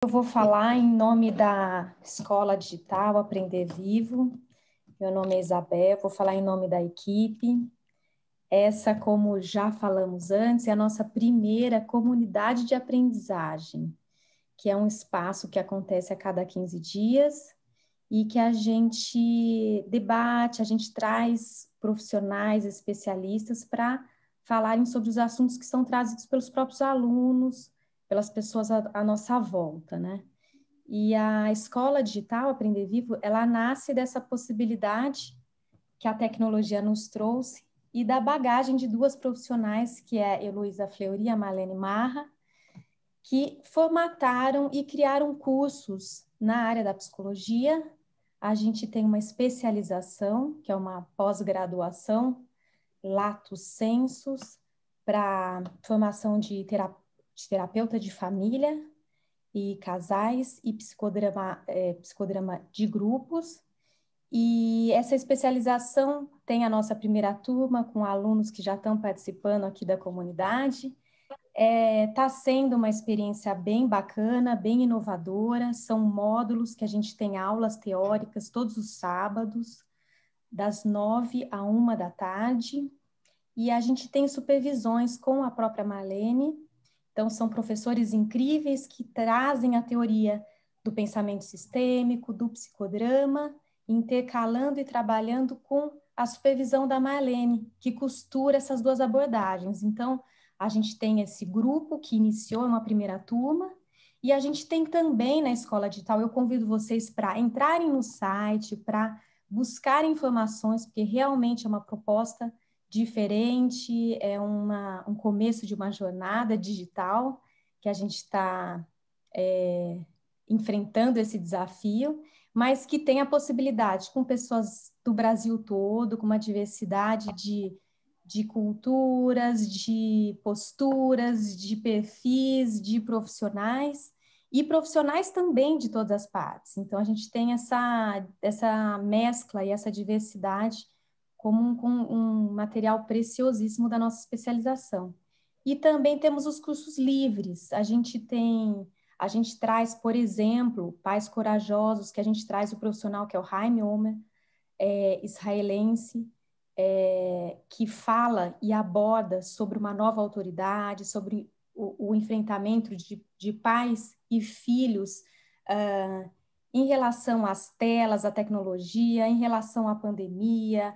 Eu vou falar em nome da Escola Digital Aprender Vivo. Meu nome é Isabel, vou falar em nome da equipe. Essa, como já falamos antes, é a nossa primeira comunidade de aprendizagem, que é um espaço que acontece a cada 15 dias e que a gente debate, a gente traz profissionais, especialistas para falarem sobre os assuntos que são trazidos pelos próprios alunos, pelas pessoas à nossa volta, né? E a escola digital Aprender Vivo, ela nasce dessa possibilidade que a tecnologia nos trouxe e da bagagem de duas profissionais, que é a Heloísa Fleury e a Marlene Marra, que formataram e criaram cursos na área da psicologia. A gente tem uma especialização, que é uma pós-graduação, Lato Sensus, para formação de terapeuta de família e casais e psicodrama de grupos. E essa especialização tem a nossa primeira turma com alunos que já estão participando aqui da comunidade. Está sendo uma experiência bem bacana, bem inovadora. São módulos que a gente tem aulas teóricas todos os sábados, das 9 à 1 da tarde. E a gente tem supervisões com a própria Marlene. Então, são professores incríveis que trazem a teoria do pensamento sistêmico, do psicodrama, intercalando e trabalhando com a supervisão da Marlene, que costura essas duas abordagens. Então, a gente tem esse grupo que iniciou uma primeira turma, e a gente tem também na Escola Digital, eu convido vocês para entrarem no site, para buscar informações, porque realmente é uma proposta diferente, é um começo de uma jornada digital que a gente está enfrentando esse desafio, mas que tem a possibilidade, com pessoas do Brasil todo, com uma diversidade de culturas, de posturas, de perfis, de profissionais, e profissionais também de todas as partes. Então, a gente tem essa mescla e essa diversidade como um material preciosíssimo da nossa especialização. E também temos os cursos livres. A gente traz, por exemplo, Pais Corajosos, que a gente traz o profissional que é o Chaim Omer, israelense, que fala e aborda sobre uma nova autoridade, sobre o enfrentamento de pais e filhos em relação às telas, à tecnologia, em relação à pandemia,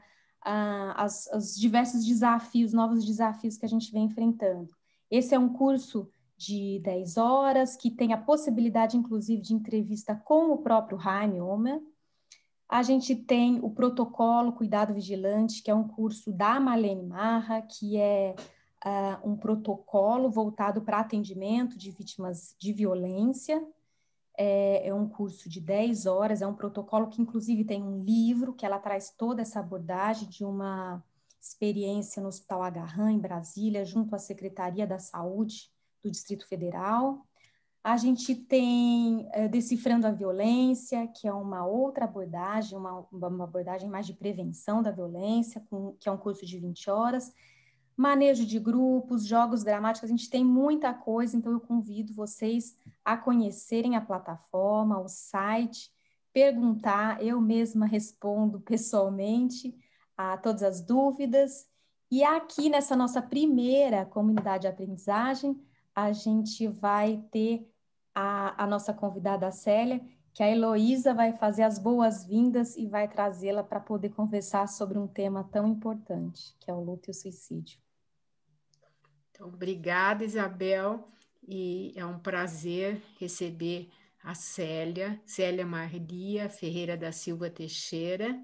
aos diversos desafios, novos desafios que a gente vem enfrentando. Esse é um curso de 10 horas, que tem a possibilidade, inclusive, de entrevista com o próprio Chaim Omer. A gente tem o protocolo Cuidado Vigilante, que é um curso da Marlene Marra, que é um protocolo voltado para atendimento de vítimas de violência. É um curso de 10 horas, é um protocolo que, inclusive, tem um livro que ela traz toda essa abordagem de uma experiência no Hospital Agarram, em Brasília, junto à Secretaria da Saúde do Distrito Federal. A gente tem Decifrando a Violência, que é uma outra abordagem, uma abordagem mais de prevenção da violência, que é um curso de 20 horas. Manejo de grupos, jogos dramáticos, a gente tem muita coisa, então eu convido vocês a conhecerem a plataforma, o site, perguntar, eu mesma respondo pessoalmente a todas as dúvidas. E aqui nessa nossa primeira comunidade de aprendizagem, a gente vai ter a nossa convidada, a Célia, que a Heloísa vai fazer as boas-vindas e vai trazê-la para poder conversar sobre um tema tão importante, que é o luto e o suicídio. Então, obrigada, Isabel, e é um prazer receber a Célia Maria Ferreira da Silva Teixeira.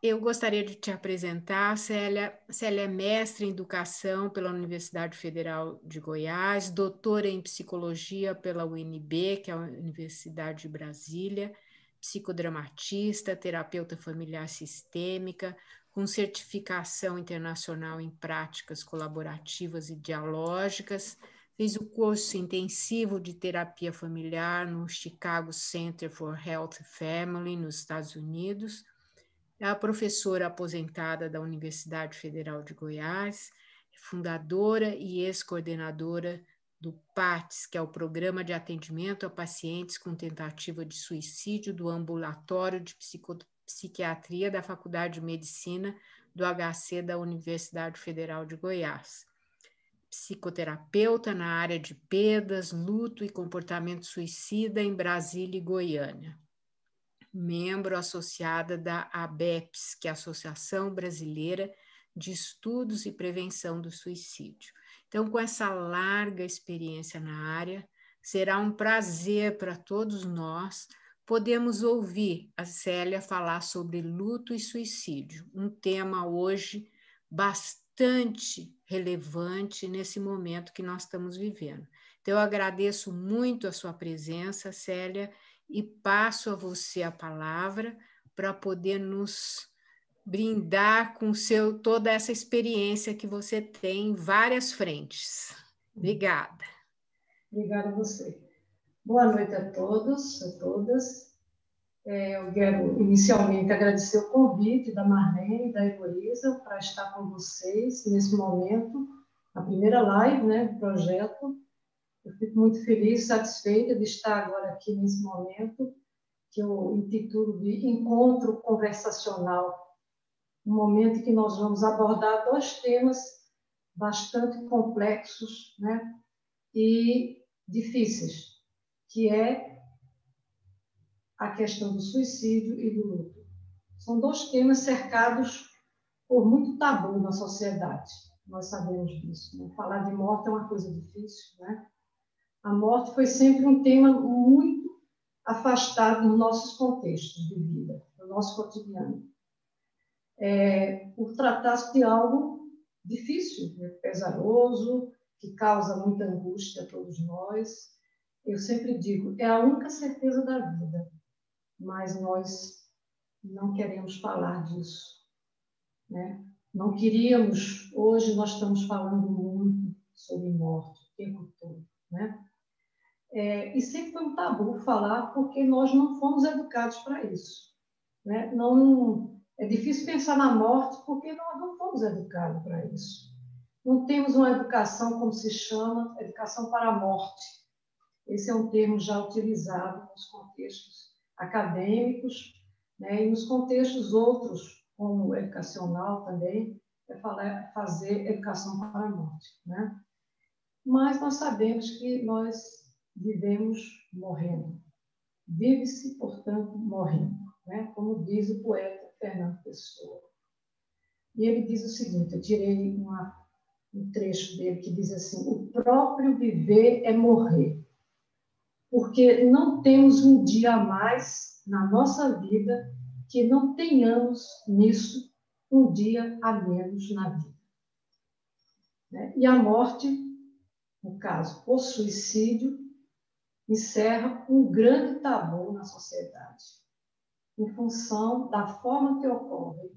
Eu gostaria de te apresentar, Célia. Célia é mestre em Educação pela Universidade Federal de Goiás, doutora em Psicologia pela UNB, que é a Universidade de Brasília, psicodramatista, terapeuta familiar sistêmica, com certificação internacional em práticas colaborativas e dialógicas, fez o curso intensivo de terapia familiar no Chicago Center for Health Family, nos Estados Unidos. É a professora aposentada da Universidade Federal de Goiás, fundadora e ex-coordenadora do PATS, que é o Programa de Atendimento a Pacientes com Tentativa de Suicídio do Ambulatório de Psiquiatria da Faculdade de Medicina do HC da Universidade Federal de Goiás. Psicoterapeuta na área de perdas, luto e comportamento suicida em Brasília e Goiânia. Membro associada da ABEPS, que é a Associação Brasileira de Estudos e Prevenção do Suicídio. Então, com essa larga experiência na área, será um prazer para todos nós podermos ouvir a Célia falar sobre luto e suicídio, um tema hoje bastante relevante nesse momento que nós estamos vivendo. Então, eu agradeço muito a sua presença, Célia, e passo a você a palavra para poder nos brindar com toda essa experiência que você tem em várias frentes. Obrigada. Obrigada a você. Boa noite a todos, a todas. Eu quero inicialmente agradecer o convite da Marlene e da Heloísa para estar com vocês nesse momento, a primeira live, né, do projeto. Eu fico muito feliz, satisfeita de estar agora aqui nesse momento, que eu intitulo de Encontro Conversacional, um momento em que nós vamos abordar dois temas bastante complexos, né, e difíceis, que é a questão do suicídio e do luto. São dois temas cercados por muito tabu na sociedade. Nós sabemos disso, né? Falar de morte é uma coisa difícil, né? A morte foi sempre um tema muito afastado nos nossos contextos de vida, no nosso cotidiano. Por tratar-se de algo difícil, né? Pesaroso, que causa muita angústia a todos nós. Eu sempre digo, é a única certeza da vida, mas nós não queremos falar disso, né? Não queríamos, hoje nós estamos falando muito sobre morte o tempo todo, né? E sempre foi um tabu falar, porque nós não fomos educados para isso, né? Não, é difícil pensar na morte, porque nós não fomos educados para isso. Não temos uma educação, como se chama, educação para a morte. Esse é um termo já utilizado nos contextos acadêmicos, né? E nos contextos outros, como educacional também, fazer educação para a morte, né? Mas nós sabemos que nós vivemos morrendo. Vive-se, portanto, morrendo, né? Como diz o poeta Fernando Pessoa. E ele diz o seguinte, eu tirei um trecho dele que diz assim: o próprio viver é morrer, porque não temos um dia a mais na nossa vida que não tenhamos nisso um dia a menos na vida. E a morte, no caso, o suicídio, encerra um grande tabu na sociedade, em função da forma que ocorre,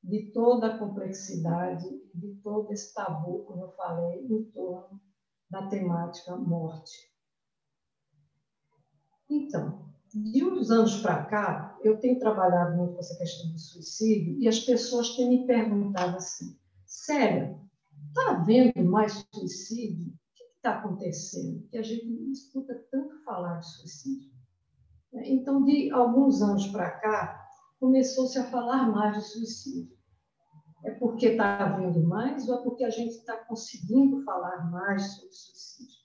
de toda a complexidade, de todo esse tabu, como eu falei, em torno da temática morte. Então, de uns anos para cá, eu tenho trabalhado muito com essa questão do suicídio e as pessoas têm me perguntado assim: Célia, está havendo mais suicídio? O que está acontecendo? Que a gente não escuta tanto falar de suicídio. Então, de alguns anos para cá, começou-se a falar mais de suicídio. É porque está havendo mais ou é porque a gente está conseguindo falar mais sobre suicídio?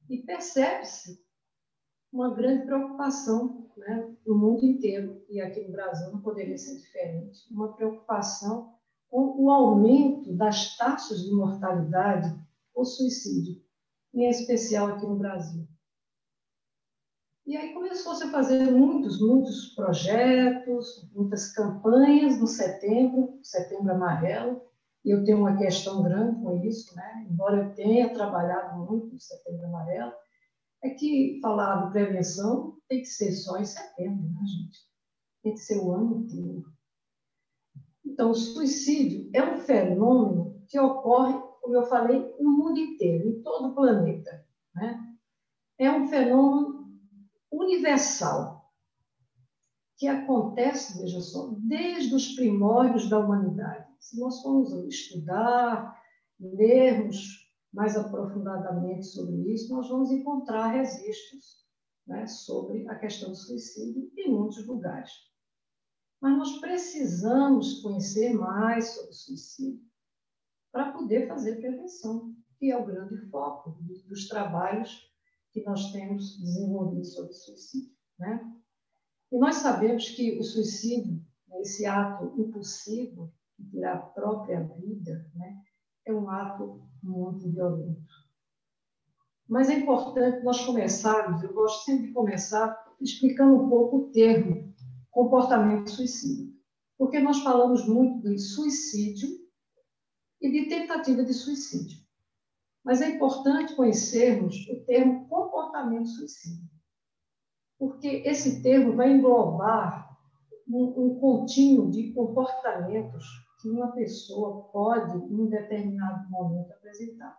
E percebe-se uma grande preocupação, né, no mundo inteiro, e aqui no Brasil não poderia ser diferente, uma preocupação com o aumento das taxas de mortalidade por suicídio, em especial aqui no Brasil. E aí começou-se a fazer muitos projetos, muitas campanhas no Setembro Amarelo, e eu tenho uma questão grande com isso, né? Embora eu tenha trabalhado muito no Setembro Amarelo, é que falar de prevenção tem que ser só em setembro, né, gente? Tem que ser o ano inteiro. Então, o suicídio é um fenômeno que ocorre, como eu falei, no mundo inteiro, em todo o planeta, né? É um fenômeno universal, que acontece, veja só, desde os primórdios da humanidade. Se nós formos estudar, lermos, mais aprofundadamente sobre isso, nós vamos encontrar registros, né, sobre a questão do suicídio em muitos lugares. Mas nós precisamos conhecer mais sobre o suicídio para poder fazer prevenção, que é o grande foco dos trabalhos que nós temos desenvolvido sobre o suicídio, né? E nós sabemos que o suicídio, esse ato impulsivo de tirar a própria vida, né, é um ato muito violento. Mas é importante nós começarmos, eu gosto sempre de começar explicando um pouco o termo comportamento suicida, porque nós falamos muito de suicídio e de tentativa de suicídio. Mas é importante conhecermos o termo comportamento suicida, porque esse termo vai englobar um contínuo de comportamentos que uma pessoa pode, em um determinado momento, apresentar.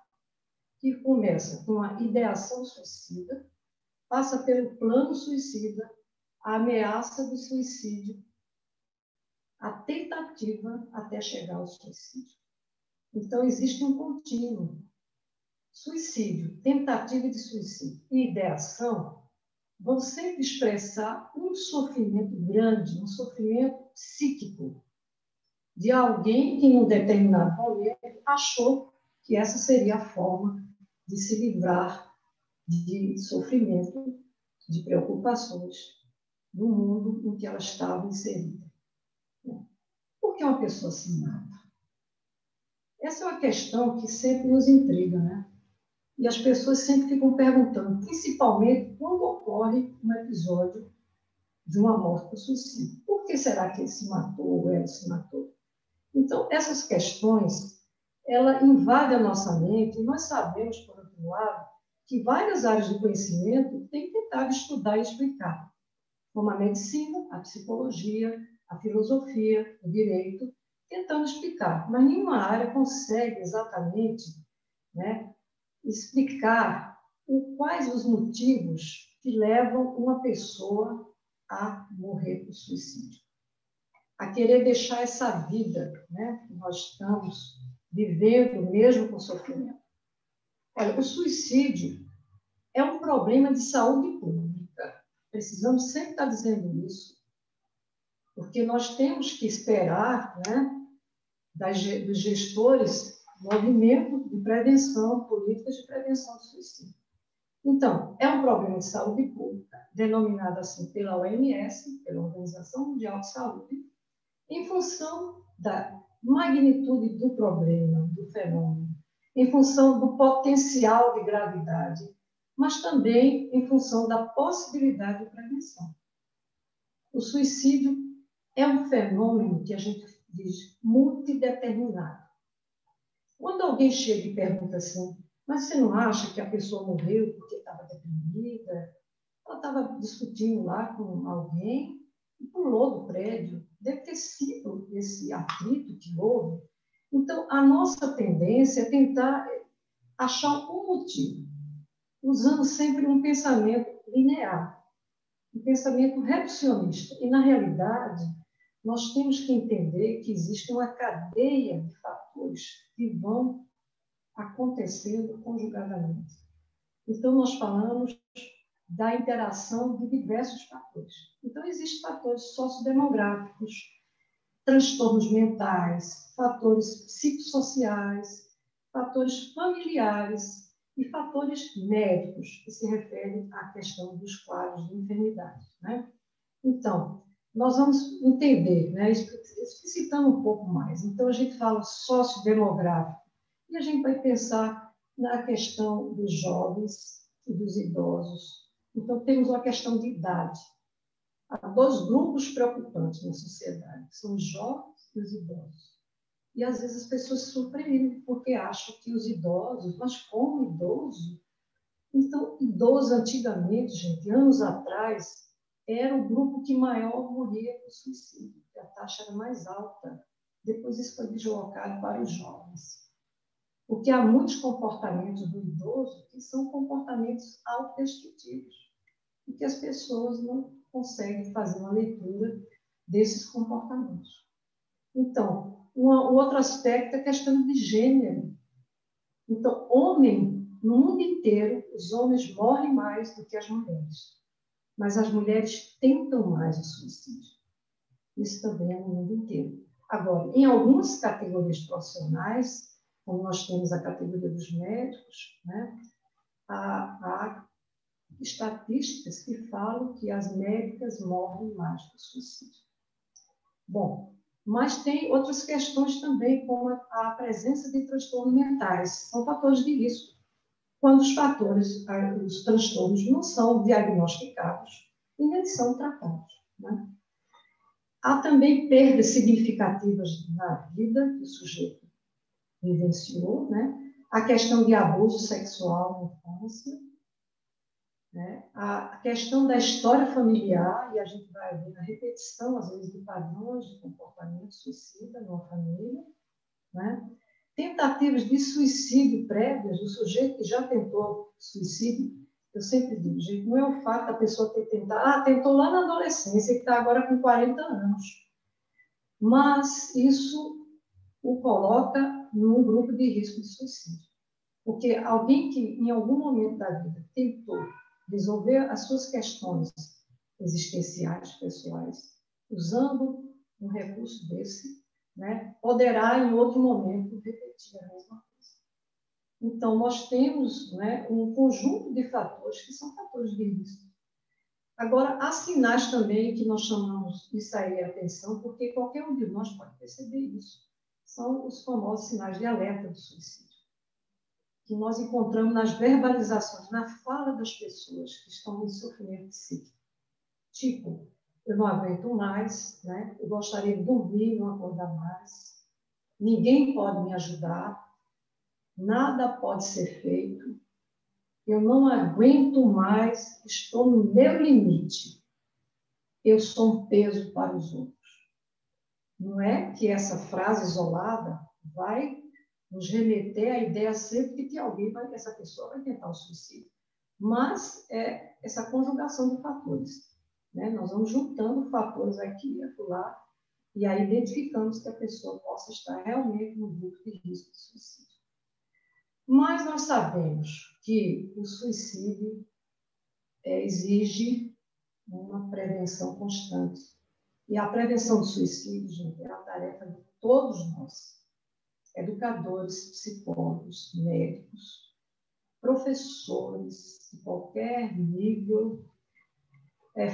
Que começa com a ideação suicida, passa pelo plano suicida, a ameaça do suicídio, a tentativa até chegar ao suicídio. Então, existe um contínuo. Suicídio, tentativa de suicídio e ideação vão sempre expressar um sofrimento grande, um sofrimento psíquico de alguém que, em um determinado momento, achou que essa seria a forma de se livrar de sofrimento, de preocupações no mundo em que ela estava inserida. Por que uma pessoa se mata? Essa é uma questão que sempre nos intriga, né? E as pessoas sempre ficam perguntando, principalmente quando ocorre um episódio de uma morte por suicídio. Por que será que ele se matou ou ela se matou? Então, essas questões, ela invade a nossa mente e nós sabemos, por outro lado, que várias áreas do conhecimento têm tentado estudar e explicar, como a medicina, a psicologia, a filosofia, o direito, tentando explicar, mas nenhuma área consegue exatamente, né, explicar quais os motivos que levam uma pessoa a morrer por suicídio, a querer deixar essa vida, né, que nós estamos vivendo mesmo com sofrimento. Olha, o suicídio é um problema de saúde pública. Precisamos sempre estar dizendo isso, porque nós temos que esperar, né, dos gestores, movimento de prevenção, políticas de prevenção do suicídio. Então, é um problema de saúde pública, denominado assim pela OMS, pela Organização Mundial de Saúde, em função da magnitude do problema, do fenômeno, em função do potencial de gravidade, mas também em função da possibilidade de prevenção. O suicídio é um fenômeno que a gente diz multideterminado. Quando alguém chega e pergunta assim, mas você não acha que a pessoa morreu porque estava deprimida? Ela estava discutindo lá com alguém e pulou do prédio. Deve ter sido esse atrito que houve. Então, a nossa tendência é tentar achar um motivo, usando sempre um pensamento linear, um pensamento reducionista. E, na realidade, nós temos que entender que existe uma cadeia de fatores que vão acontecendo conjugadamente. Então, nós falamos da interação de diversos fatores. Então, existem fatores sociodemográficos, transtornos mentais, fatores psicossociais, fatores familiares e fatores médicos, que se referem à questão dos quadros de enfermidade, né? Então, nós vamos entender, né, explicitando um pouco mais. Então, a gente fala sociodemográfico e a gente vai pensar na questão dos jovens e dos idosos. Então, temos uma questão de idade. Há dois grupos preocupantes na sociedade, que são os jovens e os idosos. E, às vezes, as pessoas se surpreendem porque acham que os idosos, mas como idoso? Então, idoso antigamente, gente, anos atrás, era o grupo que maior morria por suicídio, a taxa era mais alta. Depois isso foi deslocado para os jovens. Porque há muitos comportamentos do idoso que são comportamentos autodestrutivos e que as pessoas não conseguem fazer uma leitura desses comportamentos. Então, um outro aspecto é a questão de gênero. Então, homem, no mundo inteiro, os homens morrem mais do que as mulheres. Mas as mulheres tentam mais o suicídio. Isso também é no mundo inteiro. Agora, em algumas categorias profissionais, como nós temos a categoria dos médicos, né, há estatísticas que falam que as médicas morrem mais do suicídio. Bom, mas tem outras questões também, como a presença de transtornos mentais. São fatores de risco. Quando os transtornos não são diagnosticados e nem são tratados, né? Há também perdas significativas na vida que o sujeito vivenciou, né? A questão de abuso sexual na infância, né? A questão da história familiar, e a gente vai ver a repetição, às vezes, de padrões de comportamento suicida numa família, né? Tentativas de suicídio prévias, o sujeito que já tentou suicídio, eu sempre digo, gente, não é o fato da pessoa ter tentado, tentou lá na adolescência, que está agora com 40 anos. Mas isso o coloca num grupo de risco de suicídio. Porque alguém que, em algum momento da vida, tentou resolver as suas questões existenciais, pessoais, usando um recurso desse, né, poderá, em outro momento, repetir a mesma coisa. Então, nós temos, né, um conjunto de fatores que são fatores de risco. Agora, há sinais também que nós chamamos isso aí a atenção, porque qualquer um de nós pode perceber isso. São os famosos sinais de alerta do suicídio, que nós encontramos nas verbalizações, na fala das pessoas que estão em sofrimento psíquico. Tipo, eu não aguento mais, né? Eu gostaria de dormir, não acordar mais, ninguém pode me ajudar, nada pode ser feito, eu não aguento mais, estou no meu limite, eu sou um peso para os outros. Não é que essa frase isolada vai nos remeter à ideia sempre de que essa pessoa vai tentar o suicídio, mas é essa conjugação de fatores, né? Nós vamos juntando fatores aqui e acolá, e aí identificamos que a pessoa possa estar realmente no grupo de risco de suicídio. Mas nós sabemos que o suicídio exige uma prevenção constante. E a prevenção do suicídio, gente, é uma tarefa de todos nós, educadores, psicólogos, médicos, professores de qualquer nível,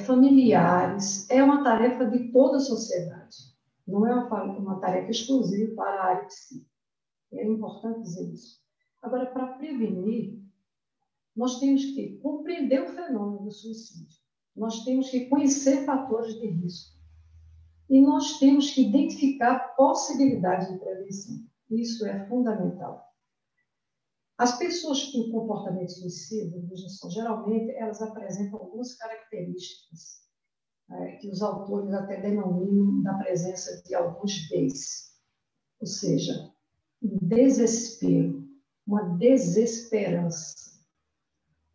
familiares, é uma tarefa de toda a sociedade. Não é uma tarefa exclusiva para a área psíquica. É importante dizer isso. Agora, para prevenir, nós temos que compreender o fenômeno do suicídio. Nós temos que conhecer fatores de risco. E nós temos que identificar possibilidades de prevenção. Isso é fundamental. As pessoas com comportamento suicida, geralmente, elas apresentam algumas características que os autores até denominam da presença de alguns Ds. Ou seja, um desespero, uma desesperança,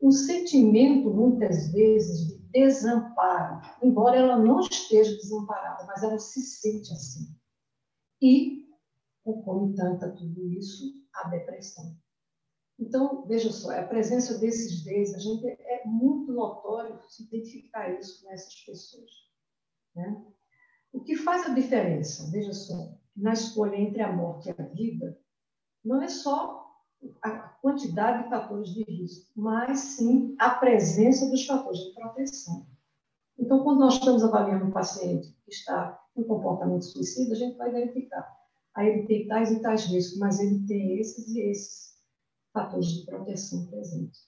um sentimento, muitas vezes, de desamparo, embora ela não esteja desamparada, mas ela se sente assim. E, concomitante a tudo isso, a depressão. Então, veja só, a presença desses Ds, a gente é muito notório se identificar isso nessas pessoas, né? O que faz a diferença, veja só, na escolha entre a morte e a vida, não é só a quantidade de fatores de risco, mas sim a presença dos fatores de proteção. Então, quando nós estamos avaliando um paciente que está com comportamento suicida, a gente vai verificar. Aí ele tem tais e tais riscos, mas ele tem esses e esses fatores de proteção presentes.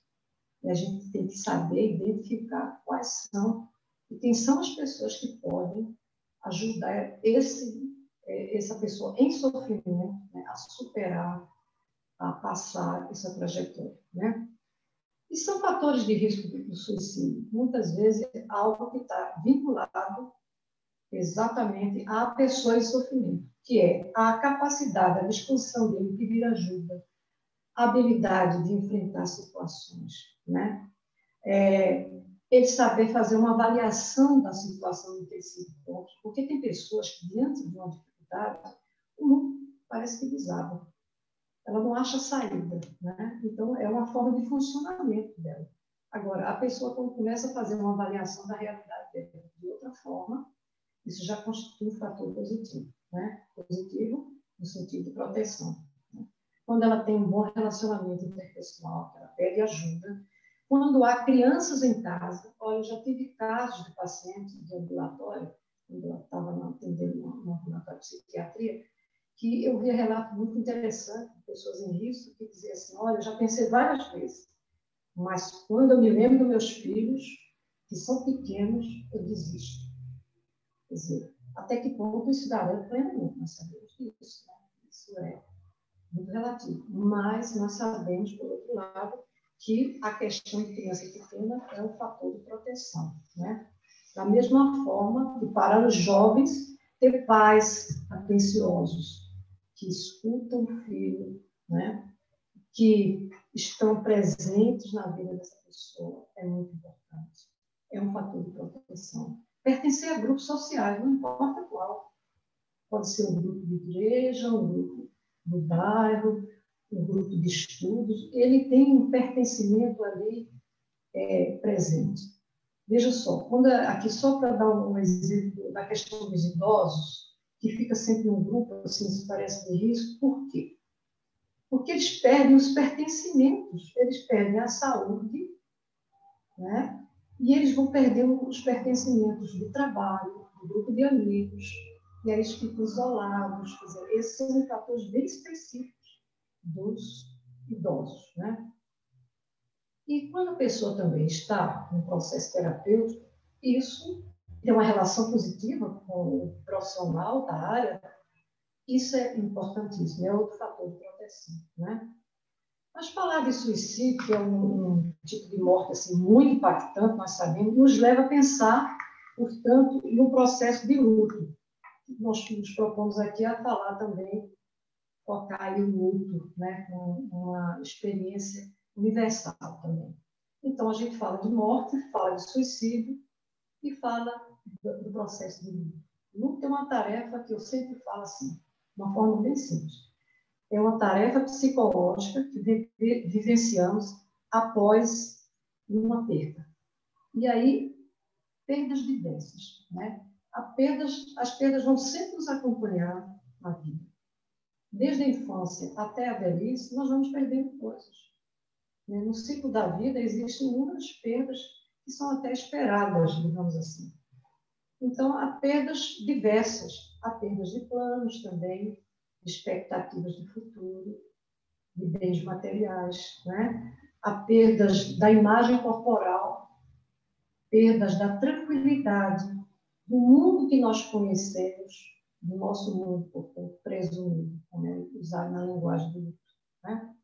E a gente tem que saber identificar quais são e quem são as pessoas que podem ajudar essa pessoa em sofrimento, né, a superar, a passar essa trajetória, né? E são fatores de risco do suicídio, muitas vezes algo que está vinculado exatamente à pessoa em sofrimento, que é a capacidade, a disposição dele de pedir ajuda, a habilidade de enfrentar situações, né? Ele saber fazer uma avaliação da situação em que ele se encontra, porque tem pessoas que, diante de uma dificuldade, o mundo parece que desaba. ela não acha saída, né? Então, é uma forma de funcionamento dela. Agora, a pessoa, quando começa a fazer uma avaliação da realidade dela de outra forma, isso já constitui um fator positivo, né? Positivo no sentido de proteção. Né? Quando ela tem um bom relacionamento interpessoal, ela pede ajuda. Quando há crianças em casa, olha, eu já tive casos de pacientes de ambulatório, quando eu estava atendendo no ambulatório de psiquiatria, que eu via relato muito interessante de pessoas em risco que diziam assim, olha, eu já pensei várias vezes, mas quando eu me lembro dos meus filhos, que são pequenos, eu desisto. Quer dizer, até que ponto isso garante plenamente? Nós sabemos disso, né? Isso é muito relativo. Mas nós sabemos, por outro lado, que a questão de criança pequena é um fator de proteção, né? Da mesma forma que para os jovens ter pais atenciosos, que escutam o filho, né? Que estão presentes na vida dessa pessoa, é muito importante. É um fator de proteção. Pertencer a grupos sociais, não importa qual. Pode ser um grupo de igreja, um grupo do bairro, um grupo de estudos. Ele tem um pertencimento ali presente. Veja só, aqui só para dar um exemplo da questão dos idosos, que fica sempre um grupo, assim, se parece de risco, por quê? Porque eles perdem os pertencimentos, eles perdem a saúde, né? E eles vão perder os pertencimentos do trabalho, do grupo de amigos, e aí eles ficam isolados. Quer dizer, esses são fatores bem específicos dos idosos, né? E quando a pessoa também está no processo terapêutico, isso tem uma relação positiva com o profissional da área, isso é importantíssimo, é outro fator de proteção, né? Mas falar de suicídio, que é um tipo de morte assim, muito impactante, nós sabemos, nos leva a pensar, portanto, no processo de luto. Nós nos propomos aqui a falar também, focar aí o luto, né, com uma experiência universal também. Então, a gente fala de morte, fala de suicídio e fala do processo de luto. Luto é uma tarefa que eu sempre falo assim, de uma forma bem simples. É uma tarefa psicológica que vivenciamos após uma perda. E aí, perdas diversas, né? As perdas vão sempre nos acompanhar na vida. Desde a infância até a velhice, nós vamos perdendo coisas. No ciclo da vida, existem muitas perdas que são até esperadas, digamos assim. Então, há perdas diversas. Há perdas de planos também, de expectativas de futuro, de bens materiais, né? Há perdas da imagem corporal, perdas da tranquilidade, do mundo que nós conhecemos, do nosso mundo, portanto, presumido, né? Usado na linguagem do luto, né?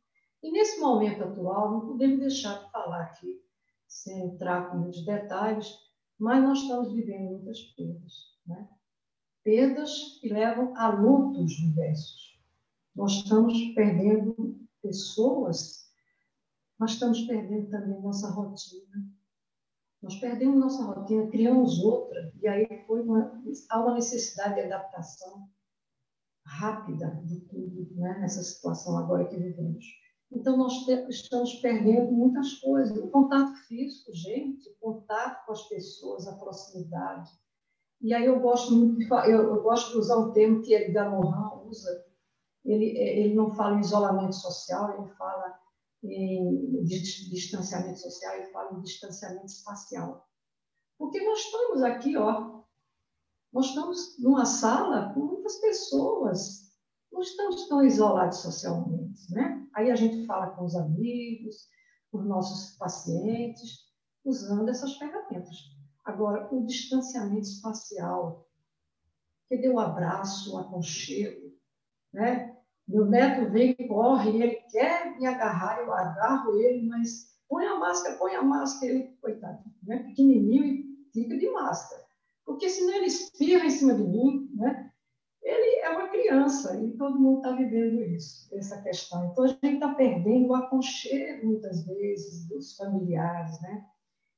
E nesse momento atual, não podemos deixar de falar aqui, sem entrar com muitos detalhes, mas nós estamos vivendo muitas perdas, né? Perdas que levam a lutos diversos. Nós estamos perdendo pessoas, nós estamos perdendo também nossa rotina. Nós perdemos nossa rotina, criamos outra, e aí há uma necessidade de adaptação rápida de tudo, né, nessa situação agora que vivemos. Então, nós estamos perdendo muitas coisas. O contato físico, gente, o contato com as pessoas, a proximidade. E aí eu gosto muito eu gosto de usar um termo que Edgar Morin usa. Ele não fala em isolamento social, ele fala em distanciamento social, ele fala em distanciamento espacial. Porque nós estamos aqui, ó, nós estamos numa sala com muitas pessoas, não estamos tão isolados socialmente, né? Aí a gente fala com os amigos, com os nossos pacientes, usando essas ferramentas. Agora, o distanciamento espacial, que deu um abraço, um aconchego, né? Meu neto vem, corre, ele quer me agarrar, eu agarro ele, mas põe a máscara, ele, coitado, né? Pequenininho e fica de máscara. Porque senão ele espirra em cima de mim, né? Ele é uma criança e todo mundo está vivendo isso, essa questão. Então, a gente está perdendo o aconchego, muitas vezes, dos familiares, né?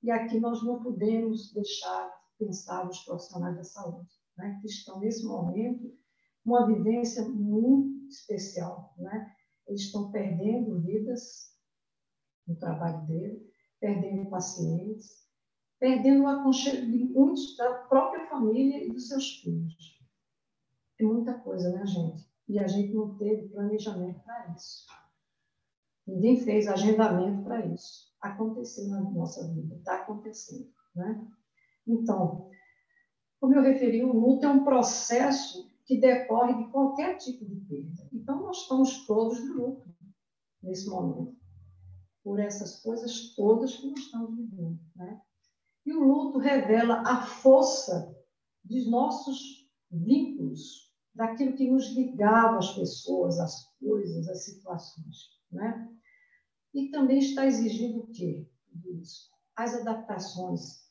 E aqui nós não podemos deixar de pensar nos profissionais da saúde, né? Que estão, nesse momento, uma vivência muito especial, né? eles estão perdendo vidas no trabalho dele, perdendo pacientes, perdendo o aconchego de muitos da própria família e dos seus filhos. É muita coisa, né, gente? E a gente não teve planejamento para isso. Ninguém fez agendamento para isso. Aconteceu na nossa vida, está acontecendo, né? Então, como eu referi, o luto é um processo que decorre de qualquer tipo de perda. Então, nós estamos todos de luto nesse momento, por essas coisas todas que nós estamos vivendo, né? E o luto revela a força dos nossos vínculos, daquilo que nos ligava às pessoas, às coisas, às situações, né? E também está exigindo o quê? Tudo isso. As adaptações,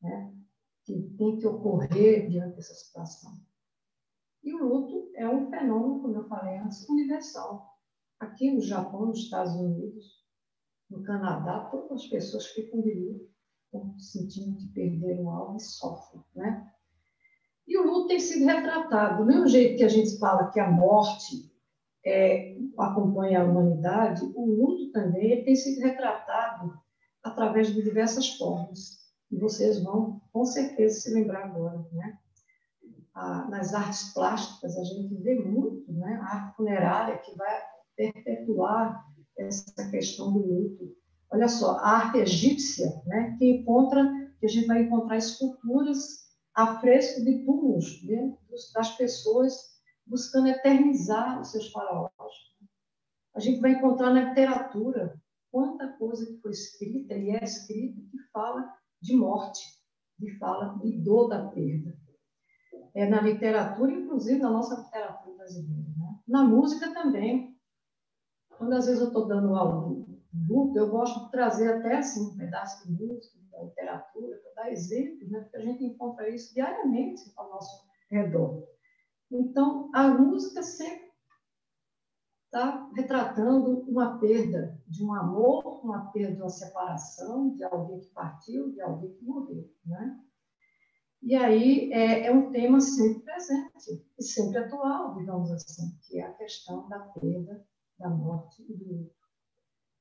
né, que tem que ocorrer diante dessa situação. E o luto é um fenômeno, como eu falei antes, universal. Aqui no Japão, nos Estados Unidos, no Canadá, todas as pessoas ficam de luto, sentindo que perderam algo e sofrem, né? E o luto tem sido retratado. Do mesmo jeito que a gente fala que a morte acompanha a humanidade, o luto também ele tem sido retratado através de diversas formas. E vocês vão, com certeza, se lembrar agora, né? Nas artes plásticas, a gente vê muito, né? A arte funerária que vai perpetuar essa questão do luto. Olha só, a arte egípcia, né? Que a gente vai encontrar esculturas a fresco de túmulos, né? Das pessoas buscando eternizar os seus faraós. A gente vai encontrar na literatura quanta coisa que foi escrita e é escrita que fala de morte, que fala de dor da perda. Na literatura, inclusive na nossa literatura brasileira, né? Na música também. Quando às vezes eu estou dando aula de luto, eu gosto de trazer até assim, um pedaço de música, da literatura, para dar exemplos, né? Porque a gente encontra isso diariamente ao nosso redor. Então, a música sempre está retratando uma perda de um amor, uma perda de uma separação, de alguém que partiu, de alguém que morreu, né? E aí é um tema sempre presente e sempre atual, digamos assim, que é a questão da perda, da morte e do luto.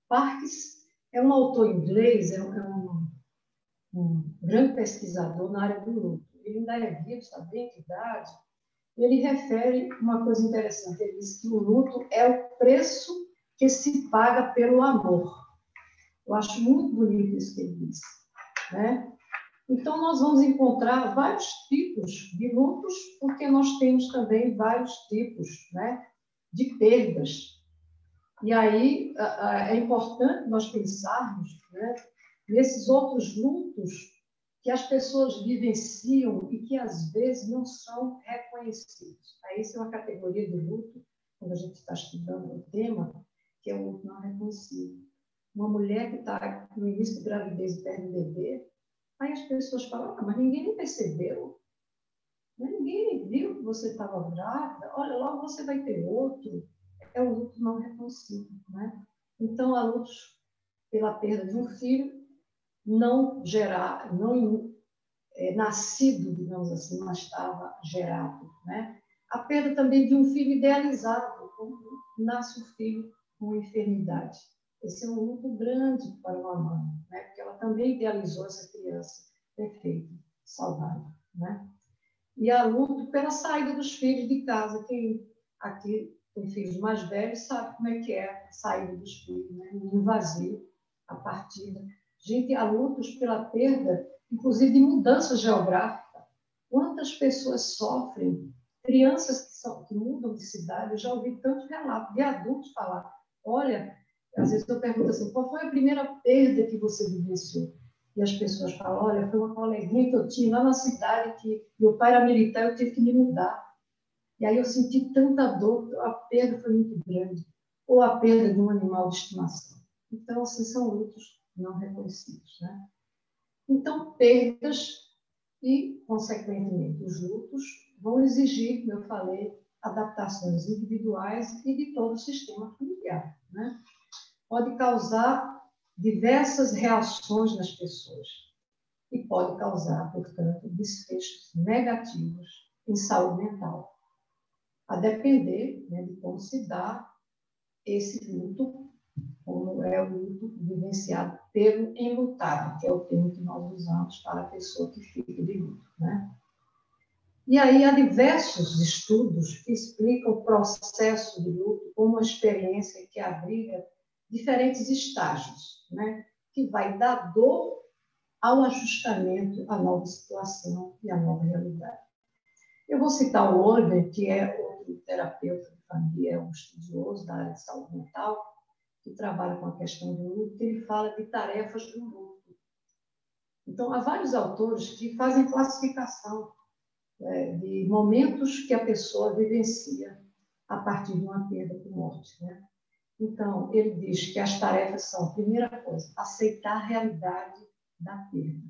Parks é um autor inglês, um grande pesquisador na área do luto. Ele ainda é vivo, está bem de idade. Ele refere uma coisa interessante. Ele diz que o luto é o preço que se paga pelo amor. Eu acho muito bonito isso que ele diz, né? Então, nós vamos encontrar vários tipos de lutos, porque nós temos também vários tipos, né, de perdas. E aí é importante nós pensarmos, né, nesses outros lutos que as pessoas vivenciam e que, às vezes, não são reconhecidos. Aí, isso é uma categoria de luto, quando a gente está estudando o tema, que é o luto não reconhecido. Uma mulher que está no início de gravidez e perde um bebê, aí as pessoas falam, mas ninguém nem percebeu. Ninguém nem viu que você estava grávida. Olha, logo você vai ter outro. É o luto não reconhecido, né? Então, há lutos pela perda de um filho não nascido, digamos assim, mas estava gerado, né? A perda também de um filho idealizado, quando nasce um filho com enfermidade. Esse é um luto grande para uma mãe, né? Porque ela também idealizou essa criança perfeita, saudável, né? E há luto pela saída dos filhos de casa. Quem aqui tem filhos mais velhos sabe como é que é a saída dos filhos, né? O vazio, a partida. Gente, há lutos pela perda, inclusive de mudança geográfica. Quantas pessoas sofrem? Crianças que mudam de cidade. Eu já ouvi tantos relatos de adultos falar, olha, às vezes eu pergunto assim, qual foi a primeira perda que você vivenciou? E as pessoas falam, olha, foi uma coleguinha que eu tinha lá na cidade, que meu pai era militar, eu tive que me mudar. E aí eu senti tanta dor, a perda foi muito grande. Ou a perda de um animal de estimação. Então, assim, são lutos não reconhecidos, né? Então, perdas e, consequentemente, os lutos vão exigir, como eu falei, adaptações individuais e de todo o sistema familiar, né? Pode causar diversas reações nas pessoas e pode causar, portanto, desfechos negativos em saúde mental, a depender, né, de como se dá esse luto, como é o luto vivenciado pelo enlutado, que é o termo que nós usamos para a pessoa que fica de luto, né? E aí há diversos estudos que explicam o processo de luto como uma experiência que abriga diferentes estágios, né? Que vai da dor ao ajustamento à nova situação e à nova realidade. Eu vou citar o Oliver, que é outro terapeuta de família, é um estudioso da área de saúde mental, que trabalha com a questão do luto, que ele fala de tarefas do luto. Então, há vários autores que fazem classificação de momentos que a pessoa vivencia a partir de uma perda por morte, né? Então, ele diz que as tarefas são, primeira coisa, aceitar a realidade da perda.